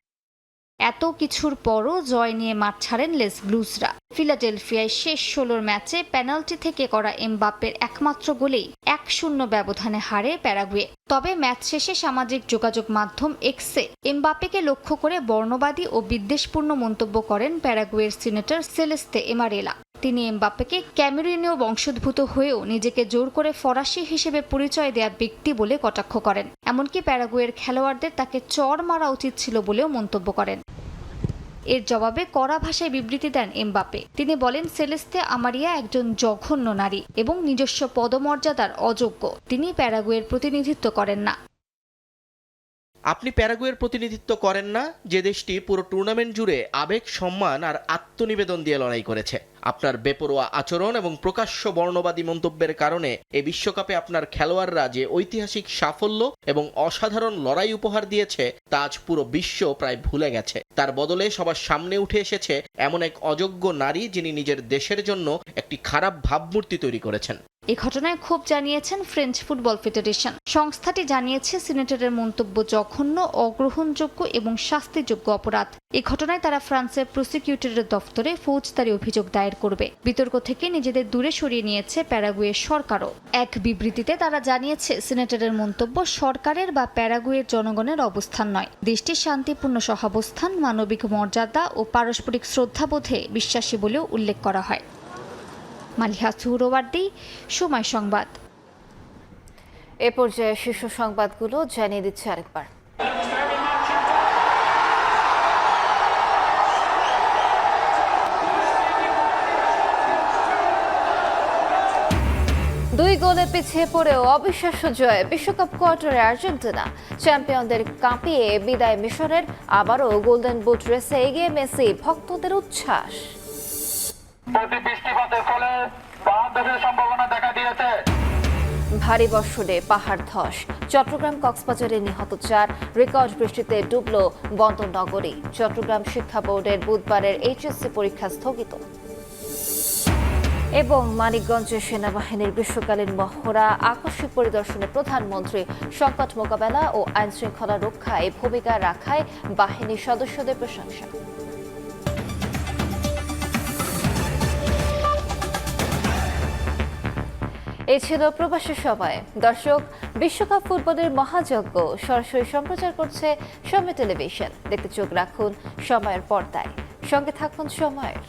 এত কিছুর পরও জয় নিয়ে মাঠ ছাড়েন লেস ব্লুজরা। ফিলাডেলফিয়ায় শেষ ১৬ ম্যাচে পেনাল্টি থেকে করা এমবাপ্পের একমাত্র গোলেই ১-০ ব্যবধানে হারে প্যারাগুয়ে। তবে ম্যাচ শেষে সামাজিক যোগাযোগ মাধ্যম এক্সে এমবাপ্পেকে লক্ষ্য করে বর্ণবাদী ও বিদ্বেষপূর্ণ মন্তব্য করেন প্যারাগুয়ের সিনেটর সেলেস্তে এমারেলা। তিনি এমবাপ্পেকে ক্যামেরুনীয় বংশোদ্ভূত হয়েও নিজেকে জোর করে ফরাসি হিসেবে পরিচয় দেয়া ব্যক্তি বলে কটাক্ষ করেন। এমনকি প্যারাগুয়ের খেলোয়াড়দের তাকে চড় মারা উচিত ছিল বলেও মন্তব্য করেন। এর জবাবে কড়া ভাষায় বিবৃতি দেন এমবাপ্পে। তিনি বলেন, সেলেস্তে আমারিয়া একজন জঘন্য নারী এবং নিজস্ব পদমর্যাদার অযোগ্য। তিনি প্যারাগুয়ের প্রতিনিধিত্ব করেন না। আপনি প্যারাগুয়ের প্রতিনিধিত্ব করেন না, যে দেশটি পুরো টুর্নামেন্ট জুড়ে আবেগ, সম্মান আর আত্মনিবেদন দিয়ে লড়াই করেছে। আপনার বেপরোয়া আচরণ এবং প্রকাশ্য বর্ণবাদী মন্তব্যের কারণে এই বিশ্বকাপে আপনার খেলোয়াড়রা যে ঐতিহাসিক সাফল্য এবং অসাধারণ লড়াই উপহার দিয়েছে তা আজ পুরো বিশ্ব প্রায় ভুলে গেছে। তার বদলে সবার সামনে উঠে এসেছে এমন এক অযোগ্য নারী যিনি নিজের দেশের জন্য একটি খারাপ ভাবমূর্তি তৈরি করেছেন। এ ঘটনায় ক্ষোভ জানিয়েছেন ফ্রেঞ্চ ফুটবল ফেডারেশন। সংস্থাটি জানিয়েছে সিনেটরের মন্তব্য জঘন্য, অগ্রহণযোগ্য এবং শাস্তিযোগ্য অপরাধ। এ ঘটনায় তারা ফ্রান্সের প্রসিকিউটরের দফতরে ফৌজদারি অভিযোগ দায়ের করবে। বিতর্ক থেকে নিজেদের দূরে সরিয়ে নিয়েছে প্যারাগুয়ের সরকারও। এক বিবৃতিতে তারা জানিয়েছে, সিনেটরের মন্তব্য সরকারের বা প্যারাগুয়ের জনগণের অবস্থান নয়। দেশটির শান্তিপূর্ণ সহাবস্থান, মানবিক মর্যাদা ও পারস্পরিক শ্রদ্ধাবোধে বিশ্বাসী বলেও উল্লেখ করা হয়। মালিহা সুহরওয়ার্দী, সময় সংবাদ। এ পর্যায়ে শীর্ষ সংবাদগুলো জানিয়ে দিচ্ছে আরেকবার। 2 গোলে পিছিয়ে পড়েও অবিশ্বাস্য জয়ে বিশ্বকাপ কোয়ার্টারে আর্জেন্টিনা। চ্যাম্পিয়নদের কাঁপিয়ে বিদায় মিশরের। আবারও গোল্ডেন বুট রেসে এগিয়ে মেসি, ভক্তদের উচ্ছ্বাস। বৃষ্টিপাতের ফলে বাংলাদেশের সম্ভাবনা দেখা দিয়েছে। ভারী বর্ষণে পাহাড় ধস। চট্টগ্রাম কক্সবাজারে নিহত 4। রেকর্ড বৃষ্টিতে ডুবল বন্দরনগরী। চট্টগ্রাম শিক্ষা বোর্ডের বুধবারের এইচএসসি পরীক্ষা স্থগিত। এবং মানিকগঞ্জে সেনাবাহিনীর গ্রীষ্মকালীন মহড়া, আকস্মিক পরিদর্শনে প্রধানমন্ত্রী। সংকট মোকাবেলা ও আইন শৃঙ্খলা রক্ষায় ভূমিকা রাখায় বাহিনীর সদস্যদের প্রশংসা। এই ছিল প্রবাসী সময়। দর্শক, বিশ্বকাপ ফুটবলের মহাযজ্ঞ সরাসরি সম্প্রচার করছে সময় টেলিভিশন। দেখতে চোখ রাখুন সময়ের পর্দায়। সঙ্গে থাকুন সময়ের।